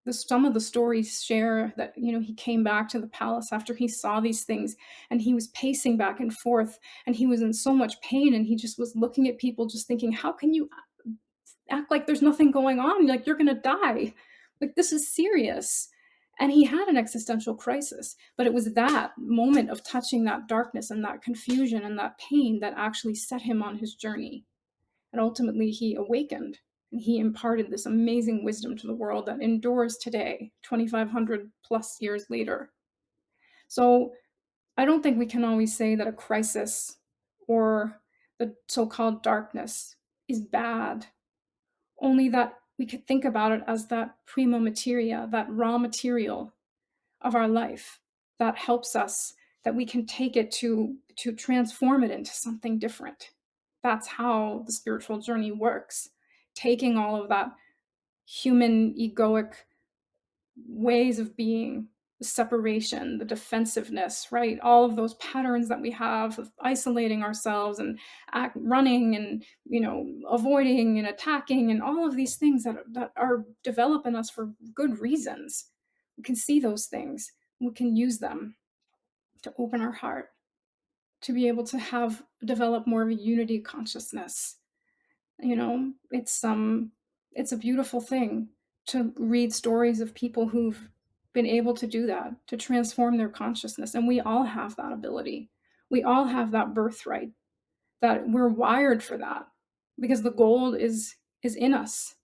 Some of the stories share that he came back to the palace after he saw these things, and he was pacing back and forth, and he was in so much pain, and he just was looking at people just thinking, how can you act like there's nothing going on? Like, you're gonna die. Like, this is serious. And he had an existential crisis, but it was that moment of touching that darkness and that confusion and that pain that actually set him on his journey. And ultimately he awakened, and he imparted this amazing wisdom to the world that endures today, 2,500 plus years later. So I don't think we can always say that a crisis or the so-called darkness is bad, only that we could think about it as that prima materia, that raw material of our life that helps us, that we can take it to transform it into something different. That's how the spiritual journey works. Taking all of that human egoic ways of being, the separation, the defensiveness, right? All of those patterns that we have of isolating ourselves and running and, avoiding and attacking and all of these things that are developing us for good reasons. We can see those things. We can use them to open our heart, to be able to have develop more of a unity consciousness. It's a beautiful thing to read stories of people who've been able to do that, to transform their consciousness, and we all have that ability. We all have that birthright, that we're wired for that, because the gold is in us.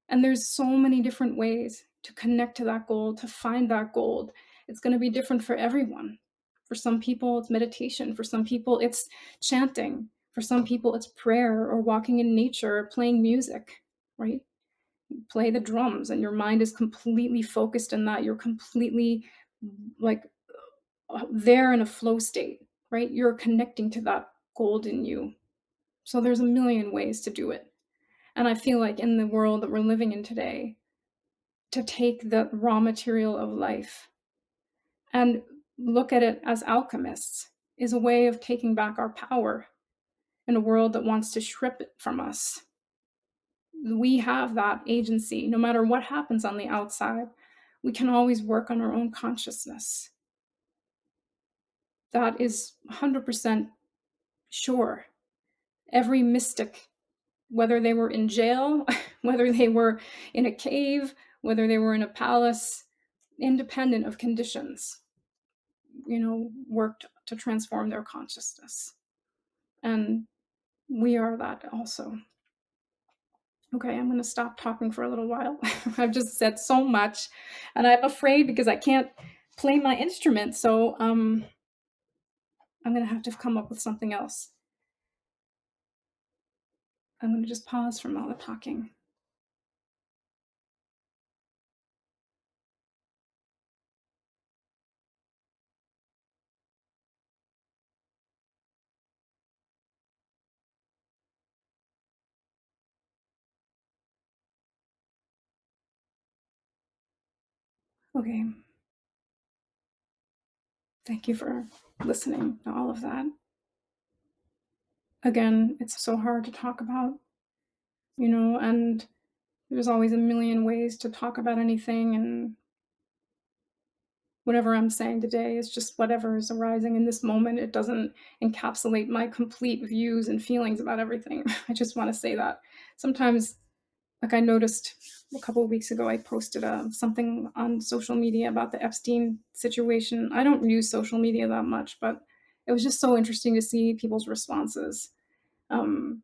And there's so many different ways to connect to that gold, to find that gold. It's going to be different for everyone. For some people, it's meditation. For some people, it's chanting. For some people, it's prayer or walking in nature or playing music, right? You play the drums and your mind is completely focused in that. You're completely like there in a flow state, right? You're connecting to that gold in you. So there's a million ways to do it. And I feel like in the world that we're living in today, to take the raw material of life and look at it as alchemists is a way of taking back our power in a world that wants to strip it from us. We have that agency. No matter what happens on the outside, we can always work on our own consciousness. That is 100% sure. Every mystic, whether they were in jail, whether they were in a cave, whether they were in a palace, independent of conditions, worked to transform their consciousness. And we are that also. Okay, I'm going to stop talking for a little while. I've just said so much, and I'm afraid because I can't play my instrument, so I'm going to have to come up with something else. I'm going to just pause from all the talking. Okay. Thank you for listening to all of that. Again, it's so hard to talk about, and there's always a million ways to talk about anything, and whatever I'm saying today is just whatever is arising in this moment. It doesn't encapsulate my complete views and feelings about everything. I just want to say that. Sometimes, like I noticed a couple of weeks ago, I posted something on social media about the Epstein situation. I don't use social media that much, but it was just so interesting to see people's responses. um,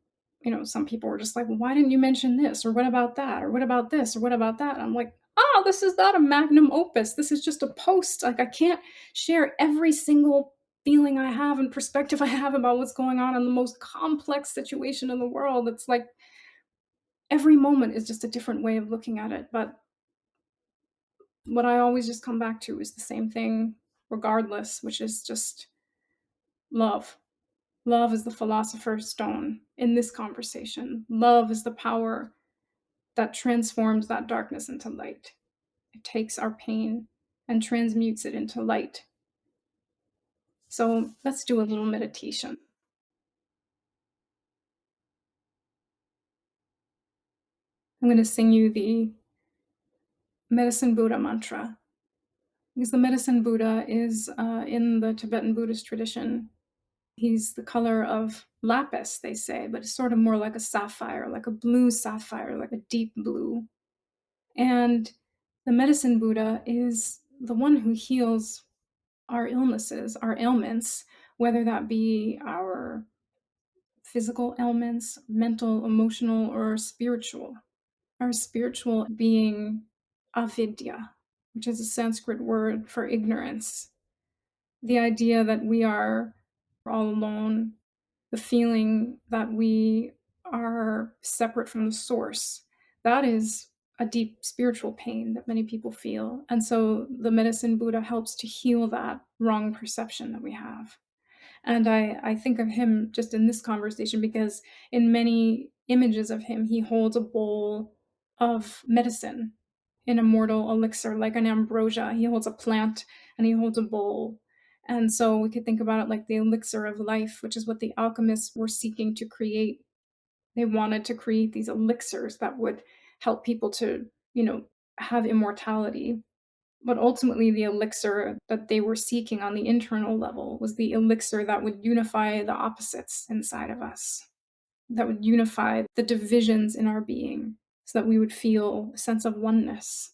some people were just like, well, why didn't you mention this? Or what about that? Or what about this? Or what about that? And I'm like, oh, this is not a magnum opus. This is just a post. Like, I can't share every single feeling I have and perspective I have about what's going on in the most complex situation in the world. It's like every moment is just a different way of looking at it. But what I always just come back to is the same thing, regardless, which is just love. Love is the philosopher's stone in this conversation. Love is the power that transforms that darkness into light. It takes our pain and transmutes it into light. So let's do a little meditation. I'm going to sing you the Medicine Buddha mantra, because the Medicine Buddha is in the Tibetan Buddhist tradition. He's the color of lapis, they say, but it's sort of more like a sapphire, like a blue sapphire, like a deep blue. And the Medicine Buddha is the one who heals our illnesses, our ailments, whether that be our physical ailments, mental, emotional, or spiritual. Our spiritual being avidya, which is a Sanskrit word for ignorance. The idea that we are all alone, the feeling that we are separate from the source, that is a deep spiritual pain that many people feel. And so the Medicine Buddha helps to heal that wrong perception that we have. And I think of him just in this conversation because in many images of him, he holds a bowl of medicine, an immortal elixir, like an ambrosia. He holds a plant and he holds a bowl. And so we could think about it like the elixir of life, which is what the alchemists were seeking to create. They wanted to create these elixirs that would help people to, have immortality. But ultimately, the elixir that they were seeking on the internal level was the elixir that would unify the opposites inside of us, that would unify the divisions in our being so that we would feel a sense of oneness.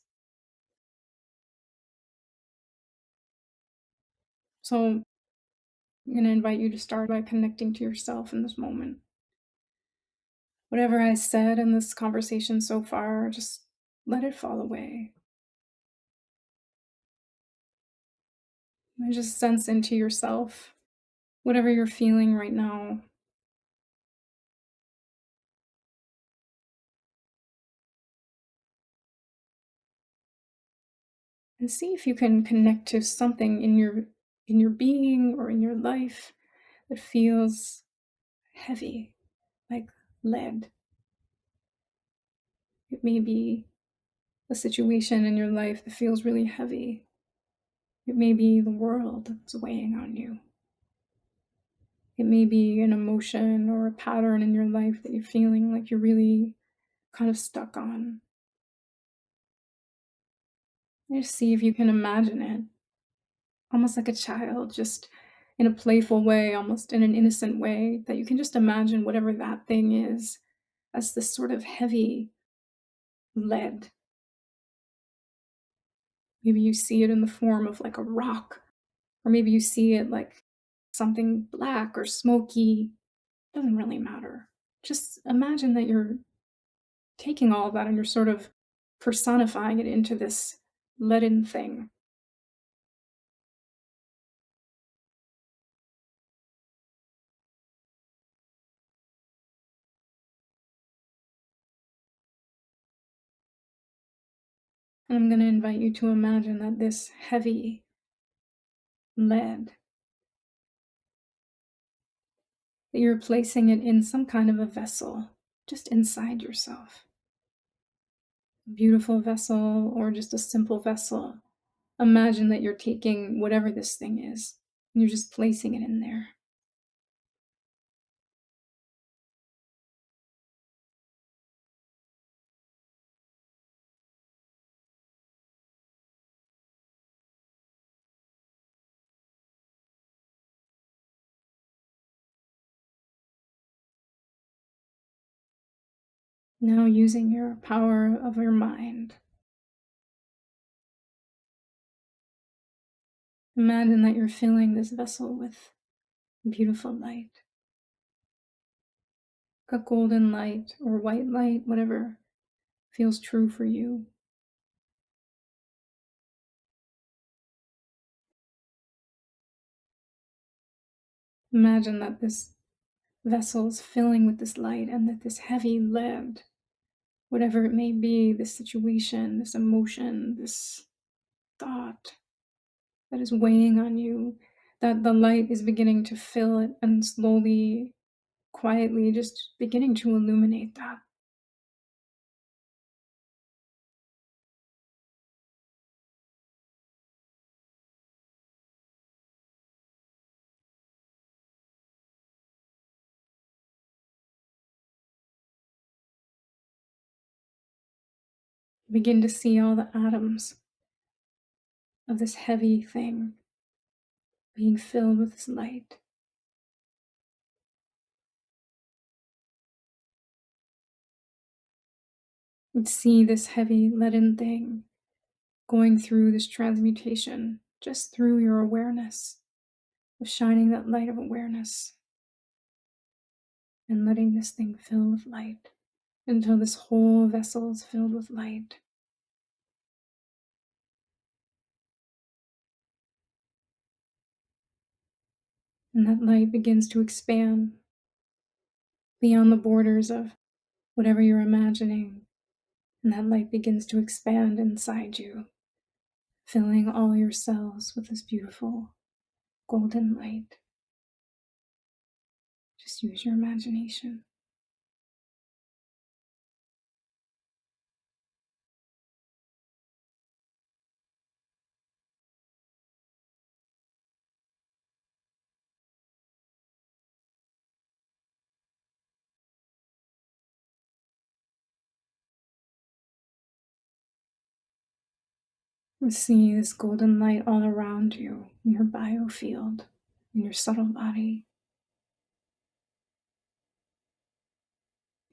So I'm going to invite you to start by connecting to yourself in this moment. Whatever I said in this conversation so far, just let it fall away. And just sense into yourself whatever you're feeling right now. And see if you can connect to something in your being or in your life that feels heavy, like lead. It may be a situation in your life that feels really heavy. It may be the world that's weighing on you. It may be an emotion or a pattern in your life that you're feeling like you're really kind of stuck on. Just see if you can imagine it, almost like a child, just in a playful way, almost in an innocent way, that you can just imagine whatever that thing is as this sort of heavy lead. Maybe you see it in the form of like a rock, or maybe you see it like something black or smoky. Doesn't really matter. Just imagine that you're taking all of that and you're sort of personifying it into this leaden thing. And I'm going to invite you to imagine that this heavy lead, that you're placing it in some kind of a vessel, just inside yourself. A beautiful vessel or just a simple vessel. Imagine that you're taking whatever this thing is and you're just placing it in there. Now, using your power of your mind, imagine that you're filling this vessel with beautiful light, a golden light or white light, whatever feels true for you. Imagine that this vessel is filling with this light and that this heavy lead, whatever it may be, this situation, this emotion, this thought that is weighing on you, that the light is beginning to fill it and slowly, quietly just beginning to illuminate that. Begin to see all the atoms of this heavy thing being filled with this light. And see this heavy leaden thing going through this transmutation just through your awareness of shining that light of awareness and letting this thing fill with light until this whole vessel is filled with light. And that light begins to expand beyond the borders of whatever you're imagining. And that light begins to expand inside you, filling all your cells with this beautiful golden light. Just use your imagination. And see this golden light all around you, in your biofield, in your subtle body.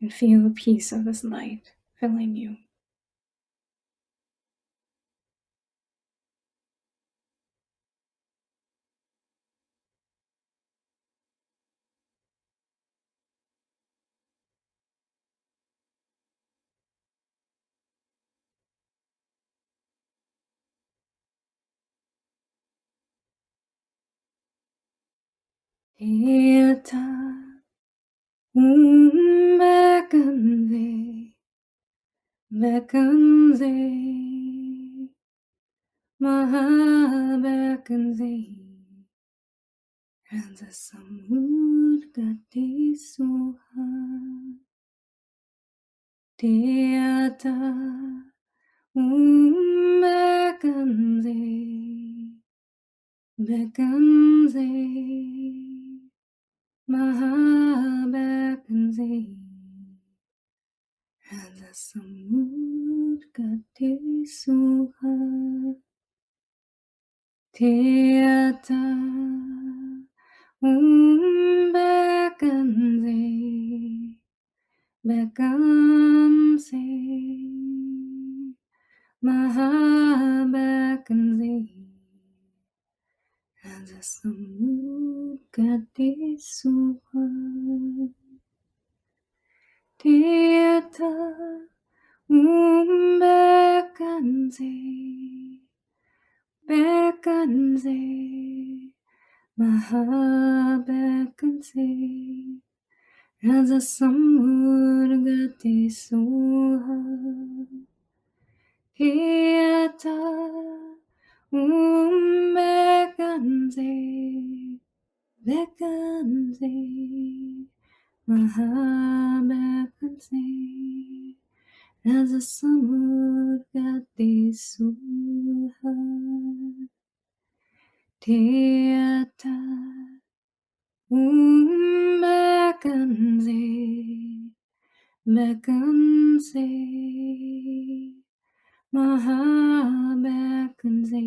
And feel the peace of this light filling you. Eta umbekanze, bekanze, mahabekanze, Ranza samud gati suha, teata umbekanze, bekanze, mahabekanze, Ranza samud gati suha, teata bekanze, bekanze, mahabekanze, Ranza samud gati suha, teata bekanze, bekanze, mahabekanze, Raja samurgati soha, Hiata bekanze, bekanze, mahabekanze, Raja samurgati soha, Teata bekanze, bekanze, mahabekanze,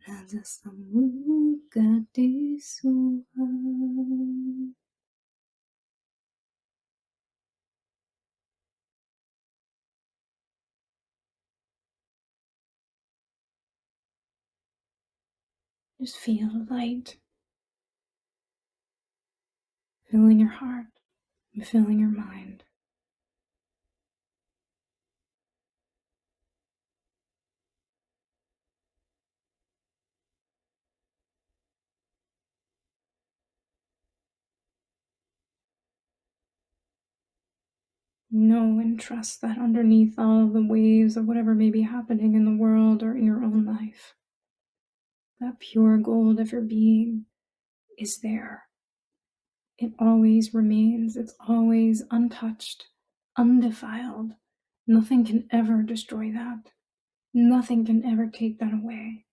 Raja samugati suha. Just feel light filling your heart and filling your mind. Know and trust that underneath all of the waves of whatever may be happening in the world or in your own life, that pure gold of your being is there. It always remains. It's always untouched, undefiled. Nothing can ever destroy that. Nothing can ever take that away.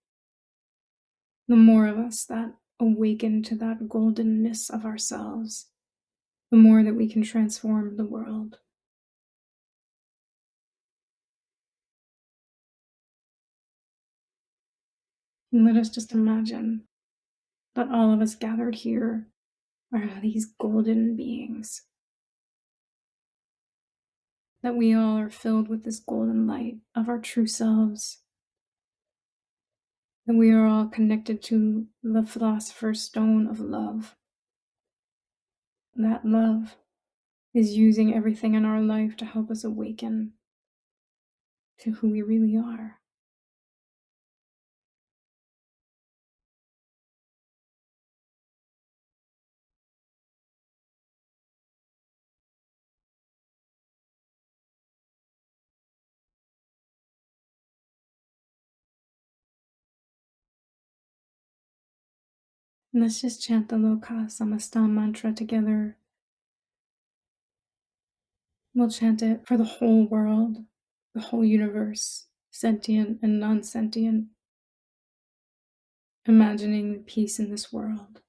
The more of us that awaken to that goldenness of ourselves, the more that we can transform the world. And let us just imagine that all of us gathered here are these golden beings, that we all are filled with this golden light of our true selves, that we are all connected to the philosopher's stone of love. That love is using everything in our life to help us awaken to who we really are. Let's just chant the Loka Samasta mantra together. We'll chant it for the whole world, the whole universe, sentient and non-sentient, imagining the peace in this world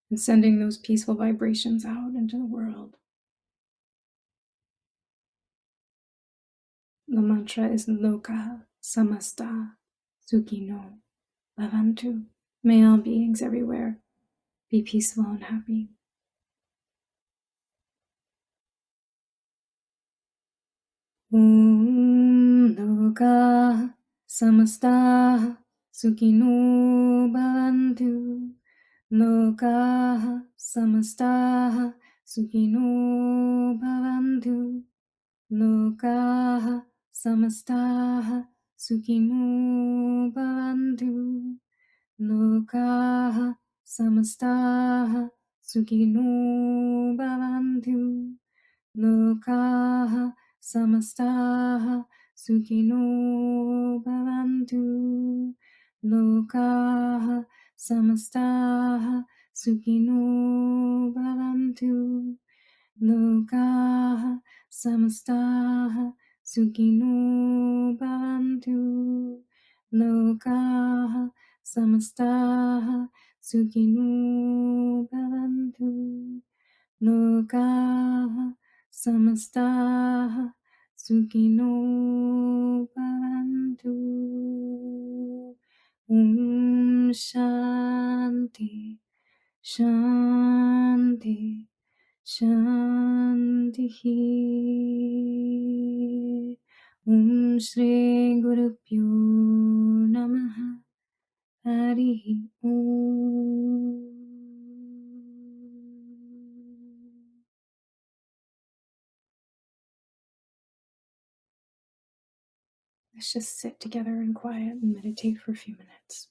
and sending those peaceful vibrations out into the world. The mantra is Loka Samasta Sukhino Bhavantu. May all beings everywhere be peaceful and happy. Om Loka Samasta Sukhino Bhavantu. Loka Samasta Sukhino Bhavantu. Loka Samasta Sukhino Bhavantu. Loka Samasta Sukhino Bhavantu. Loka Samasta Sukhino Bhavantu. Loka Samasta Sukhino Bhavantu. Loka Samasta Sukhino Bhavantu. Loka Samasta Sukhino Bhavantu. Loka Samasta Sukhino Bhavantu. Shanti, Shanti, Shanti. Shri Guru Pyo Namaha. Harihi Om. Let's just sit together in quiet and meditate for a few minutes.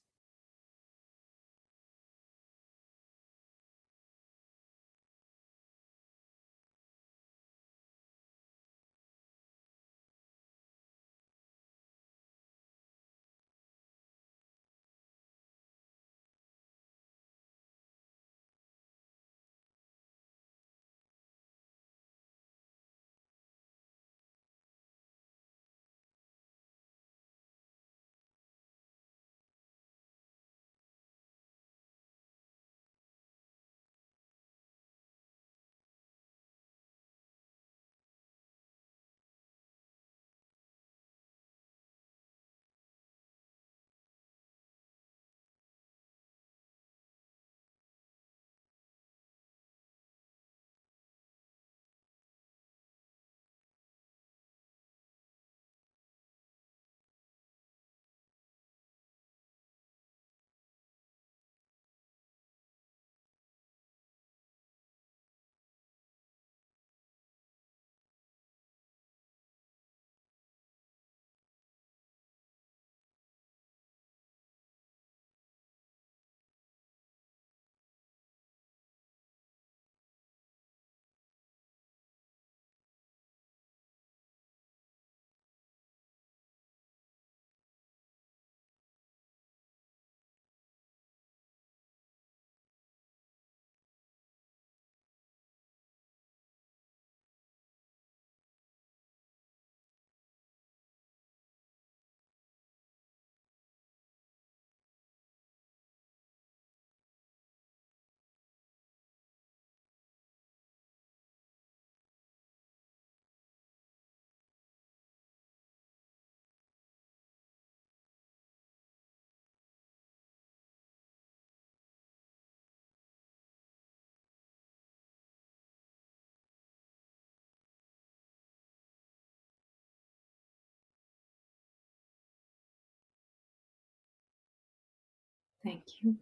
Thank you.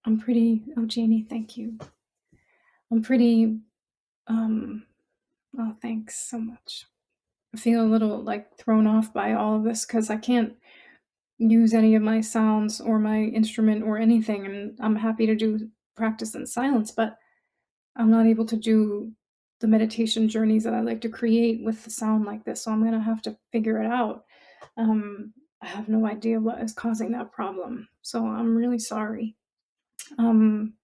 Oh, Janie, thank you. I'm pretty, oh, thanks so much. I feel a little like thrown off by all of this because I can't use any of my sounds or my instrument or anything. And I'm happy to do practice in silence, but I'm not able to do the meditation journeys that I like to create with the sound like this. So I'm going to have to figure it out. I have no idea what is causing that problem. So I'm really sorry. Um,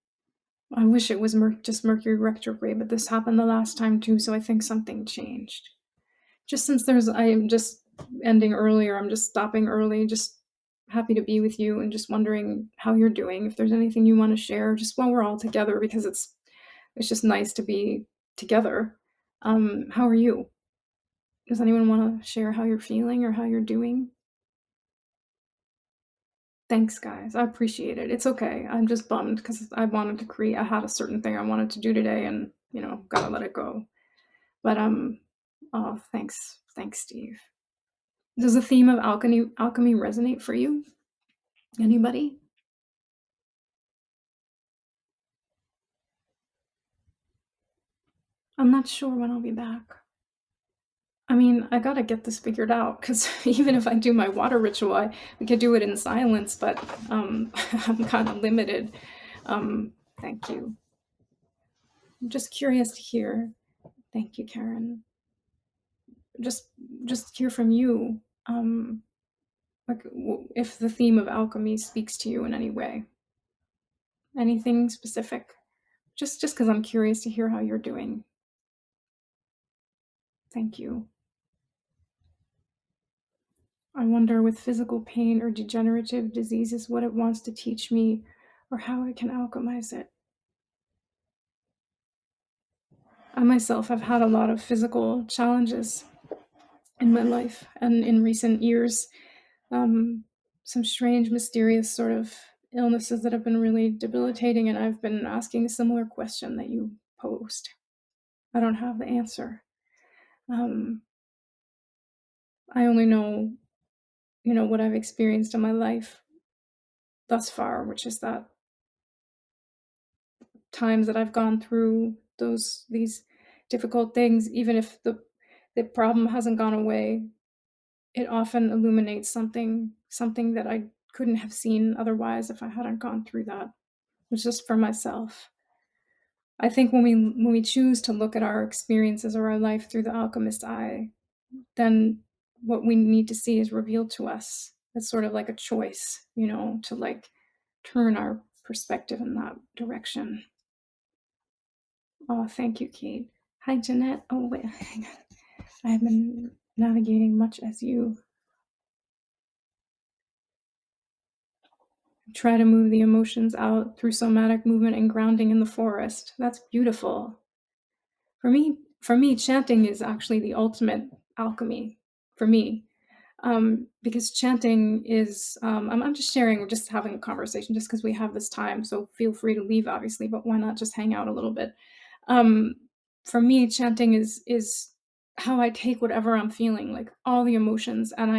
I wish it was just Mercury retrograde, but this happened the last time too. So I think something changed. Just since I'm just ending earlier, I'm just stopping early, just happy to be with you and just wondering how you're doing. If there's anything you want to share, just while we're all together, because it's just nice to be together. How are you? Does anyone want to share how you're feeling or how you're doing? Thanks, guys. I appreciate it. It's okay. I'm just bummed because I had a certain thing I wanted to do today and, gotta let it go. But, oh, thanks. Thanks, Steve. Does the theme of alchemy resonate for you? Anybody? I'm not sure when I'll be back. I mean, I gotta get this figured out because even if I do my water ritual, we could do it in silence, but I'm kind of limited. Um, Thank you. I'm just curious to hear. Thank you, Karen. Just just hear from you. Like if the theme of alchemy speaks to you in any way. Anything specific? Just because I'm curious to hear how you're doing. Thank you. I wonder with physical pain or degenerative diseases what it wants to teach me or how I can alchemize it. I myself have had a lot of physical challenges in my life and in recent years. Some strange, mysterious sort of illnesses that have been really debilitating, and I've been asking a similar question that you posed. I don't have the answer. I only know, what I've experienced in my life thus far, which is that times that I've gone through these difficult things, even if the problem hasn't gone away, it often illuminates something that I couldn't have seen otherwise if I hadn't gone through that. It's just for myself. I think when we choose to look at our experiences or our life through the alchemist's eye, then what we need to see is revealed to us. It's sort of like a choice, to like turn our perspective in that direction. Oh, thank you, Kate. Hi, Jeanette. Oh, wait, hang on. I have been navigating much as you. Try to move the emotions out through somatic movement and grounding in the forest. That's beautiful. For me, chanting is actually the ultimate alchemy for me. Because chanting is, I'm just sharing, we're just having a conversation just because we have this time. So feel free to leave, obviously, but why not just hang out a little bit? Um, for me, chanting is how I take whatever I'm feeling, like all the emotions, and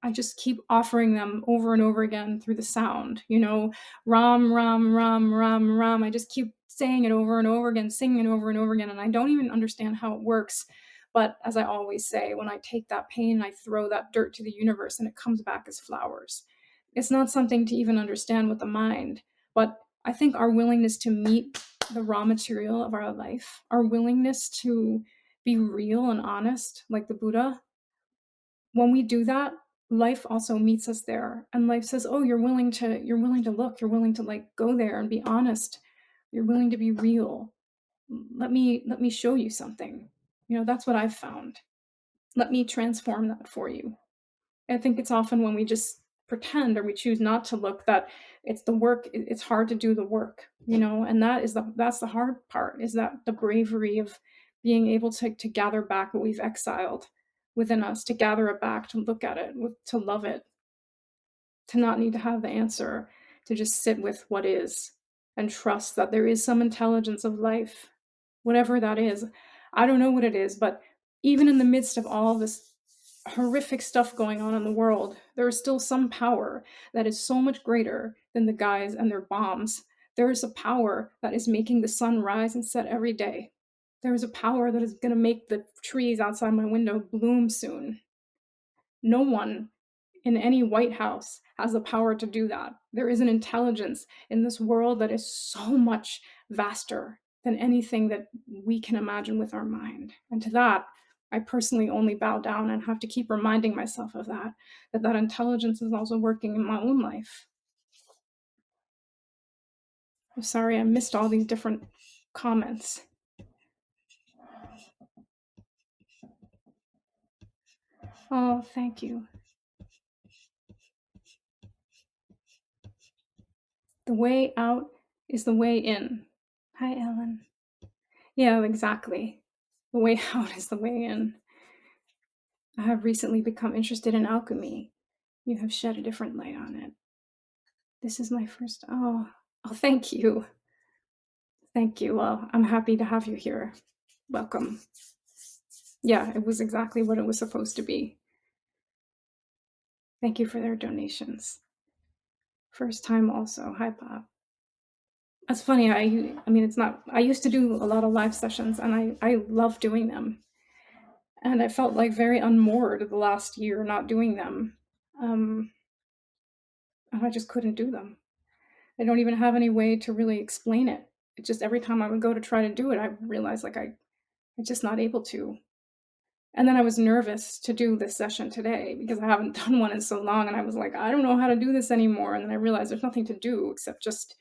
I just keep offering them over and over again through the sound. Ram, ram, ram, ram, ram. I just keep saying it over and over again, singing it over and over again, and I don't even understand how it works. But as I always say, when I take that pain, I throw that dirt to the universe, and it comes back as flowers. It's not something to even understand with the mind, but I think our willingness to meet the raw material of our life, our willingness to be real and honest, like the Buddha, when we do that, life also meets us there. And life says, "Oh, you're willing to look, you're willing to like go there and be honest. You're willing to be real. Let me show you something." That's what I've found. Let me transform that for you. I think it's often when we just pretend or we choose not to look that it's the work. It's hard to do the work, and that's the hard part. Is that the bravery of being able to gather back what we've exiled within us, to gather it back, to look at it, to love it, to not need to have the answer, to just sit with what is and trust that there is some intelligence of life, whatever that is. I don't know what it is, but even in the midst of all this horrific stuff going on in the world, there is still some power that is so much greater than the guys and their bombs. There is a power that is making the sun rise and set every day. There is a power that is going to make the trees outside my window bloom soon. No one in any White House has the power to do that. There is an intelligence in this world that is so much vaster than anything that we can imagine with our mind. And to that, I personally only bow down and have to keep reminding myself of that, that intelligence is also working in my own life. I'm sorry I missed all these different comments. Oh, thank you. The way out is the way in. Hi, Ellen. Yeah, exactly. The way out is the way in. I have recently become interested in alchemy. You have shed a different light on it. This is my first. Oh, thank you. Thank you. Well, I'm happy to have you here. Welcome. Yeah, it was exactly what it was supposed to be. Thank you for their donations. First time also. Hi, Bob. That's funny. I mean, it's not. I used to do a lot of live sessions, and I love doing them. And I felt like very unmoored the last year not doing them. And I just couldn't do them. I don't even have any way to really explain it. It just every time I would go to try to do it, I realized like I'm just not able to. And then I was nervous to do this session today because I haven't done one in so long, and I was like, I don't know how to do this anymore. And then I realized there's nothing to do except just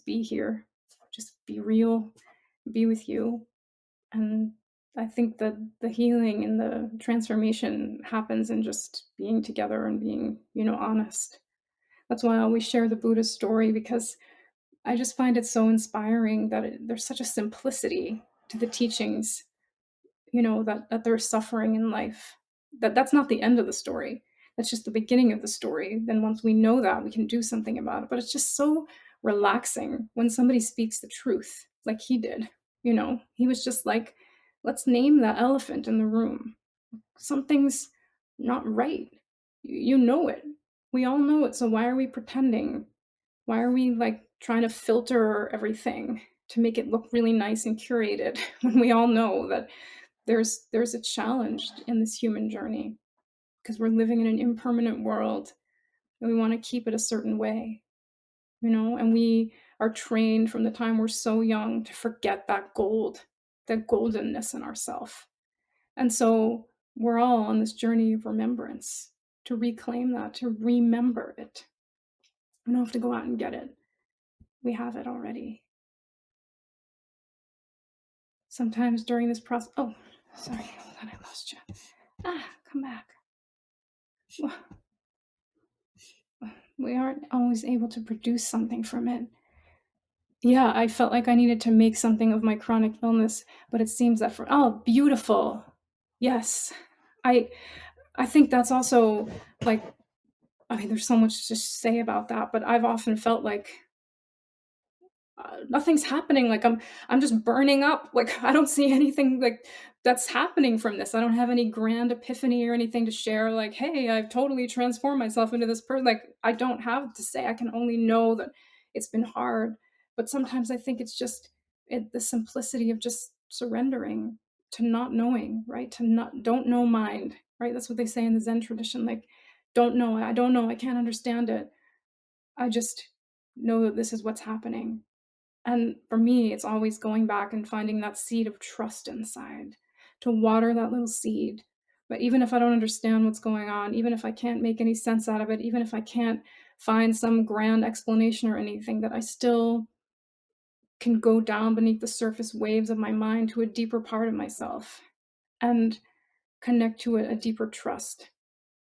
be here, just be real, be with you. And I think that the healing and the transformation happens in just being together and being, honest. That's why I always share the Buddha story, because I just find it so inspiring that there's such a simplicity to the teachings, that there's suffering in life. That's not the end of the story. That's just the beginning of the story. Then once we know that, we can do something about it. But it's just so relaxing when somebody speaks the truth, like he did. He was just like, let's name the elephant in the room. Something's not right. You know it. We all know it. So why are we pretending? Why are we like trying to filter everything to make it look really nice and curated when we all know that there's a challenge in this human journey, because we're living in an impermanent world and we want to keep it a certain way, and we are trained from the time we're so young to forget that goldenness in ourself. And so we're all on this journey of remembrance to reclaim that, to remember it. We don't have to go out and get it. We have it already. Sometimes during this process, oh, sorry, I thought I lost you. Come back. We aren't always able to produce something from it. Yeah, I felt like I needed to make something of my chronic illness, but it seems that oh, beautiful. Yes. I I think that's also like, I mean, there's so much to say about that, but I've often felt like nothing's happening. Like I'm just burning up. Like I don't see anything like that's happening from this. I don't have any grand epiphany or anything to share. Like, hey, I've totally transformed myself into this person. Like I don't have to say. I can only know that it's been hard. But sometimes I think it's just the simplicity of just surrendering to not knowing, right? To not don't know mind, right? That's what they say in the Zen tradition. Like, don't know. I don't know. I can't understand it. I just know that this is what's happening. And for me, it's always going back and finding that seed of trust inside, to water that little seed. But even if I don't understand what's going on, even if I can't make any sense out of it, even if I can't find some grand explanation or anything, that I still can go down beneath the surface waves of my mind to a deeper part of myself and connect to a deeper trust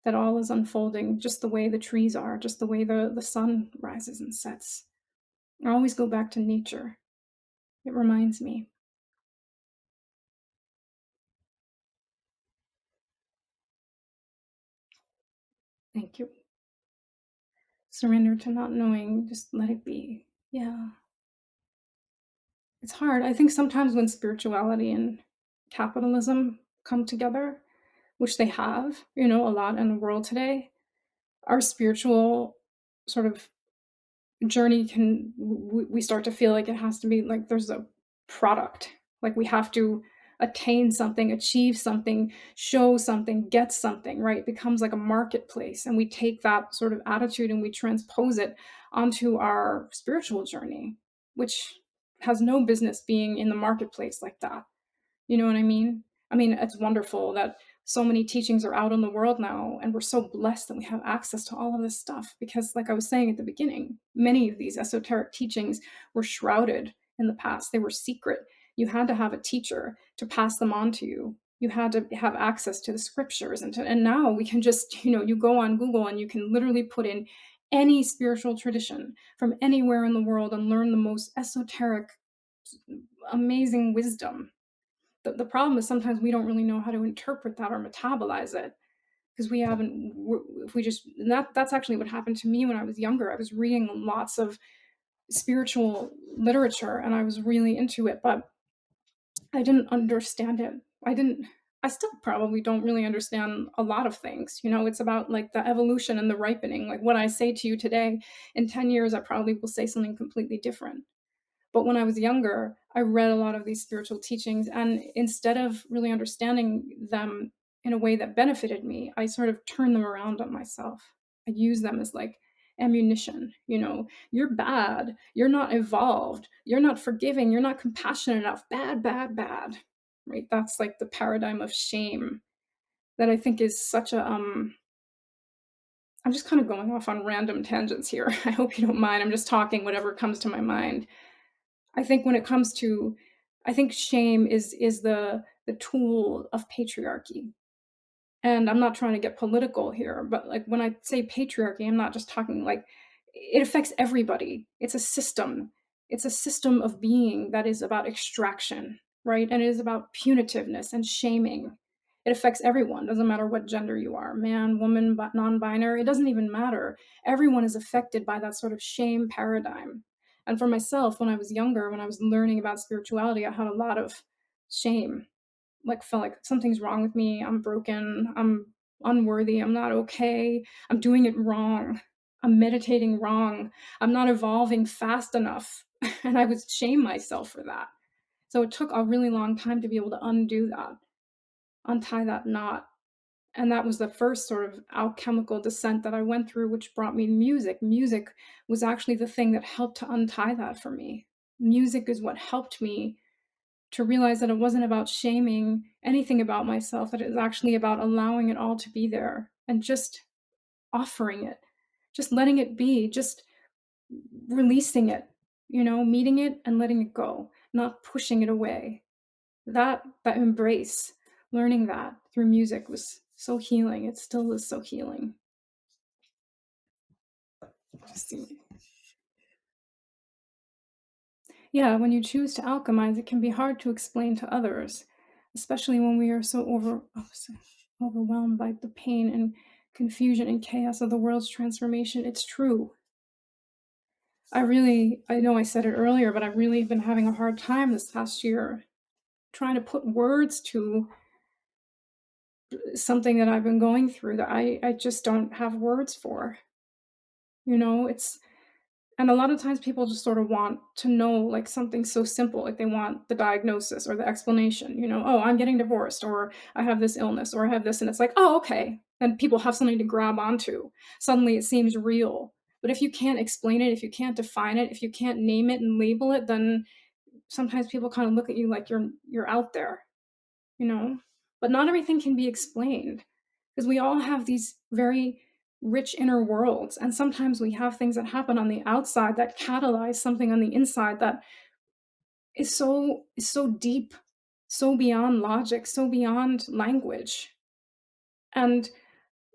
that all is unfolding just the way the trees are, just the way the sun rises and sets. I always go back to nature. It reminds me. Thank you. Surrender to not knowing, just let it be. Yeah. It's hard. I think sometimes when spirituality and capitalism come together, which they have, a lot in the world today, our spiritual sort of journey we start to feel like it has to be like there's a product, like we have to attain something, achieve something, show something, get something, right? It becomes like a marketplace, and we take that sort of attitude and we transpose it onto our spiritual journey, which has no business being in the marketplace like that. You know what I mean? I mean, it's wonderful that so many teachings are out in the world now, and we're so blessed that we have access to all of this stuff because, like I was saying at the beginning, many of these esoteric teachings were shrouded in the past. They were secret. You had to have a teacher to pass them on to you. You had to have access to the scriptures, and now we can just, you go on Google and you can literally put in any spiritual tradition from anywhere in the world and learn the most esoteric, amazing wisdom. The problem is sometimes we don't really know how to interpret that or metabolize it because we haven't if we just and that's actually what happened to me when I was younger. I was reading lots of spiritual literature and I was really into it, but I didn't understand it. I still probably don't really understand a lot of things. It's about like the evolution and the ripening. Like what I say to you today, in 10 years I probably will say something completely different. But when I was younger, I read a lot of these spiritual teachings, and instead of really understanding them in a way that benefited me, I sort of turned them around on myself. I use them as like ammunition. You're bad. You're not evolved. You're not forgiving. You're not compassionate enough. Bad, bad, bad. Right? That's like the paradigm of shame that I think is such a I'm just kind of going off on random tangents here. I hope you don't mind. I'm just talking whatever comes to my mind. I think when it comes to I think shame is the tool of patriarchy. And I'm not trying to get political here, but like when I say patriarchy, I'm not just talking like it affects everybody. It's a system. It's a system of being that is about extraction, right? And it is about punitiveness and shaming. It affects everyone. Doesn't matter what gender you are, man, woman, non-binary. It doesn't even matter. Everyone is affected by that sort of shame paradigm. And for myself, when I was younger, when I was learning about spirituality, I had a lot of shame, like felt like something's wrong with me. I'm broken. I'm unworthy. I'm not okay. I'm doing it wrong. I'm meditating wrong. I'm not evolving fast enough. And I would shame myself for that. So it took a really long time to be able to undo that, untie that knot. And that was the first sort of alchemical descent that I went through, which brought me music. Music was actually the thing that helped to untie that for me. Music is what helped me to realize that it wasn't about shaming anything about myself, that it was actually about allowing it all to be there and just offering it, just letting it be, just releasing it, meeting it and letting it go, not pushing it away. That embrace, learning that through music was so healing. It still is so healing. Just see. Yeah, when you choose to alchemize, it can be hard to explain to others, especially when we are so overwhelmed by the pain and confusion and chaos of the world's transformation. It's true. I know I said it earlier, but I've really been having a hard time this past year trying to put words to something that I've been going through that I just don't have words for. It's And a lot of times people just sort of want to know like something so simple, like they want the diagnosis or the explanation, oh, I'm getting divorced, or I have this illness, or I have this, and it's like, oh, okay. And people have something to grab onto. Suddenly it seems real. But if you can't explain it, if you can't define it, if you can't name it and label it, then sometimes people kind of look at you like you're out there, you know? But not everything can be explained because we all have these very rich inner worlds. And sometimes we have things that happen on the outside that catalyze something on the inside that is so deep, so beyond logic, so beyond language. And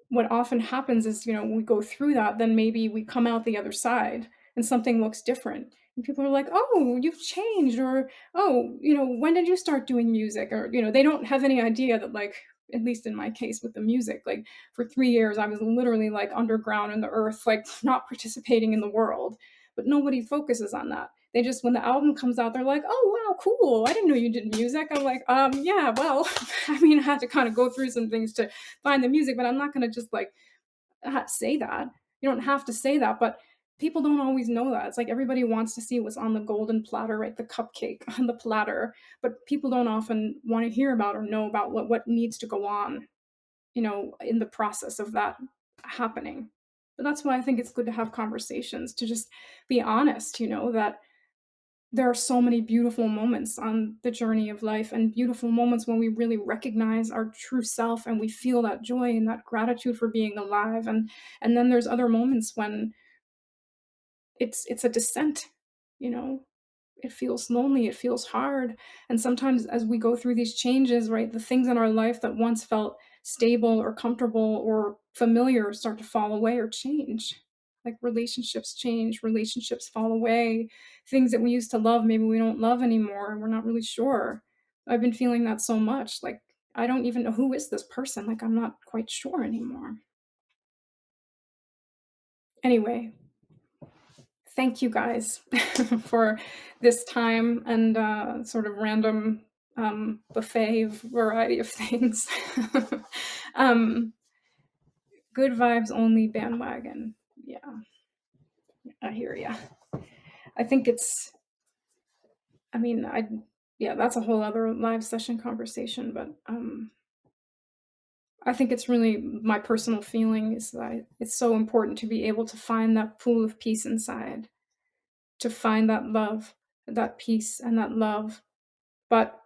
what often happens is, we go through that, then maybe we come out the other side and something looks different. And people are like, oh, you've changed, or, oh, when did you start doing music? Or, they don't have any idea that, like, at least in my case with the music, like for 3 years, I was literally like underground in the earth, like not participating in the world. But nobody focuses on that. They just, when the album comes out, they're like, oh, wow, cool. I didn't know you did music. I'm like, yeah, well, I mean, I had to kind of go through some things to find the music, but I'm not going to just like say that. You don't have to say that, but people don't always know that. It's like everybody wants to see what's on the golden platter, right? The cupcake on the platter, but people don't often want to hear about or know about what needs to go on, in the process of that happening. But that's why I think it's good to have conversations, to just be honest, that there are so many beautiful moments on the journey of life, and beautiful moments when we really recognize our true self and we feel that joy and that gratitude for being alive. And then there's other moments when it's a descent, you know? It feels lonely, it feels hard, and sometimes as we go through these changes, right, the things in our life that once felt stable or comfortable or familiar start to fall away or change. Like relationships change, relationships fall away, things that we used to love, maybe we don't love anymore, and we're not really sure. I've been feeling that so much, like, I don't even know who is this person, like, I'm not quite sure anymore. Anyway, thank you guys for this time and sort of random buffet of variety of things. um, good vibes only bandwagon. Yeah, I hear ya. I think it's, I mean, yeah, that's a whole other live session conversation, but I think it's really my personal feeling is that it's so important to be able to find that pool of peace inside, to find that love, that peace, and that love. But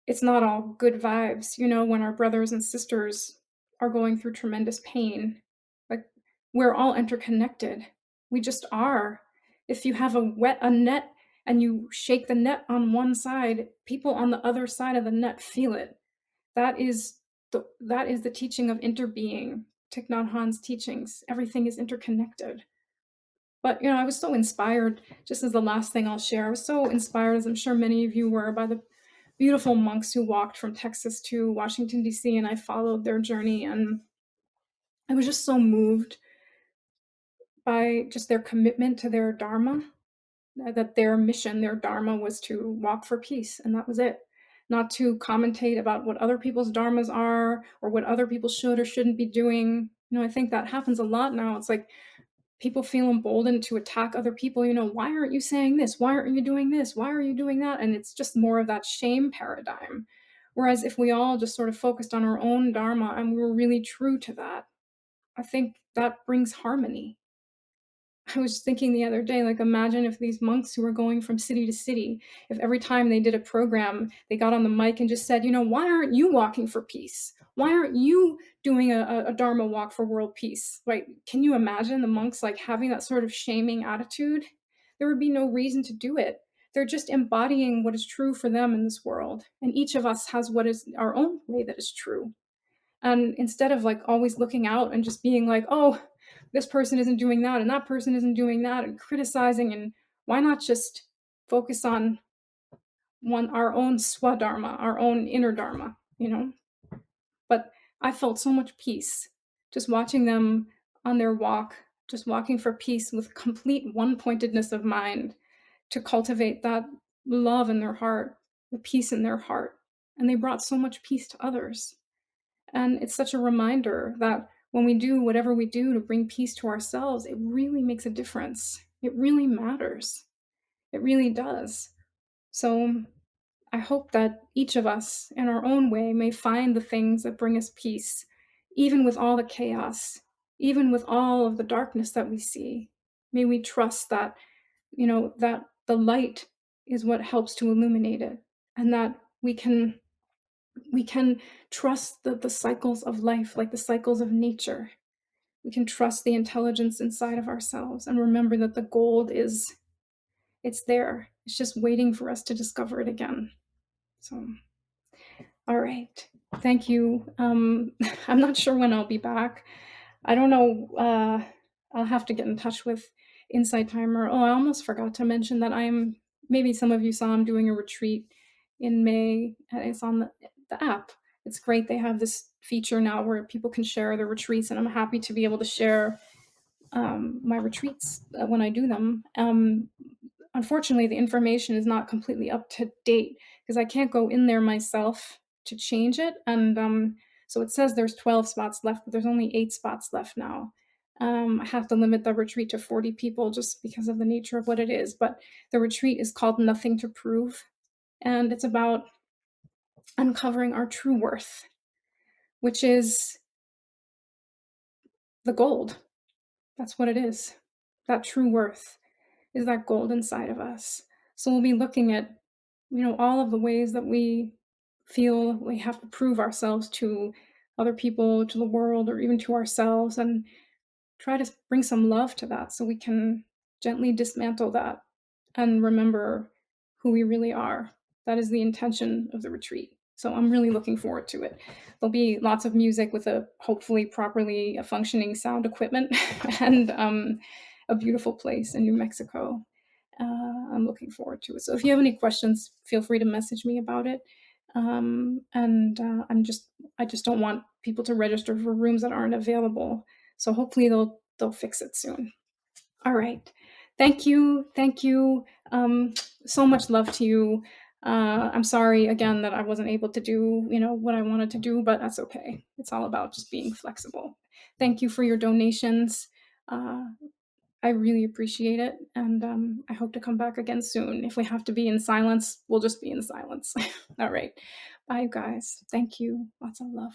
it's not all good vibes, you know, when our brothers and sisters are going through tremendous pain. Like, we're all interconnected. We just are. If you have a net and you shake the net on one side, people on the other side of the net feel it. That is the teaching of interbeing. Thich Nhat Hanh's teachings. Everything is interconnected. But I was so inspired, just as the last thing I'll share, I was so inspired, as I'm sure many of you were, by the beautiful monks who walked from Texas to Washington, D.C., and I followed their journey. And I was just so moved by just their commitment to their Dharma, that their mission, their Dharma was to walk for peace, and that was it. Not to commentate about what other people's Dharmas are or what other people should or shouldn't be doing. I think that happens a lot now. It's like people feel emboldened to attack other people. Why aren't you saying this? Why aren't you doing this? Why are you doing that? And it's just more of that shame paradigm. Whereas if we all just sort of focused on our own Dharma and we were really true to that, I think that brings harmony. I was thinking the other day, like, imagine if these monks who were going from city to city, if every time they did a program, they got on the mic and just said, why aren't you walking for peace? Why aren't you doing a Dharma walk for world peace? Right? Can you imagine the monks like having that sort of shaming attitude? There would be no reason to do it. They're just embodying what is true for them in this world. And each of us has what is our own way that is true. And instead of like always looking out and just being like, oh, this person isn't doing that and that person isn't doing that and criticizing, and why not just focus on our own swadharma, our own inner dharma. But I felt so much peace just watching them on their walk, just walking for peace with complete one-pointedness of mind to cultivate that love in their heart, the peace in their heart. And they brought so much peace to others. And it's such a reminder that when we do whatever we do to bring peace to ourselves, it really makes a difference. It really matters. It really does. So I hope that each of us, in our own way, may find the things that bring us peace, even with all the chaos, even with all of the darkness that we see. May we trust that, that the light is what helps to illuminate it, and that we can trust the cycles of life, like the cycles of nature. We can trust the intelligence inside of ourselves and remember that the gold it's there. It's just waiting for us to discover it again. So, all right. Thank you. I'm not sure when I'll be back. I don't know. I'll have to get in touch with Insight Timer. Oh, I almost forgot to mention that maybe some of you saw I'm doing a retreat in May. It's on the app. It's great. They have this feature now where people can share their retreats, and I'm happy to be able to share my retreats when I do them. Unfortunately, the information is not completely up to date because I can't go in there myself to change it. And so it says there's 12 spots left, but there's only 8 spots left now. I have to limit the retreat to 40 people just because of the nature of what it is. But the retreat is called Nothing to Prove. And it's about uncovering our true worth, which is the gold. That's what it is. That true worth is that gold inside of us. So we'll be looking at, all of the ways that we feel we have to prove ourselves to other people, to the world, or even to ourselves, and try to bring some love to that so we can gently dismantle that and remember who we really are. That is the intention of the retreat. So I'm really looking forward to it. There'll be lots of music with a hopefully properly functioning sound equipment and a beautiful place in New Mexico. I'm looking forward to it. So if you have any questions, feel free to message me about it. And I just don't want people to register for rooms that aren't available. So hopefully they'll fix it soon. All right. Thank you. Thank you. So much love to you. I'm sorry again that I wasn't able to do, what I wanted to do, but that's okay. It's all about just being flexible. Thank you for your donations. Uh, I really appreciate it, and I hope to come back again soon. If we have to be in silence, we'll just be in silence. All right. Bye, guys. Thank you. Lots of love.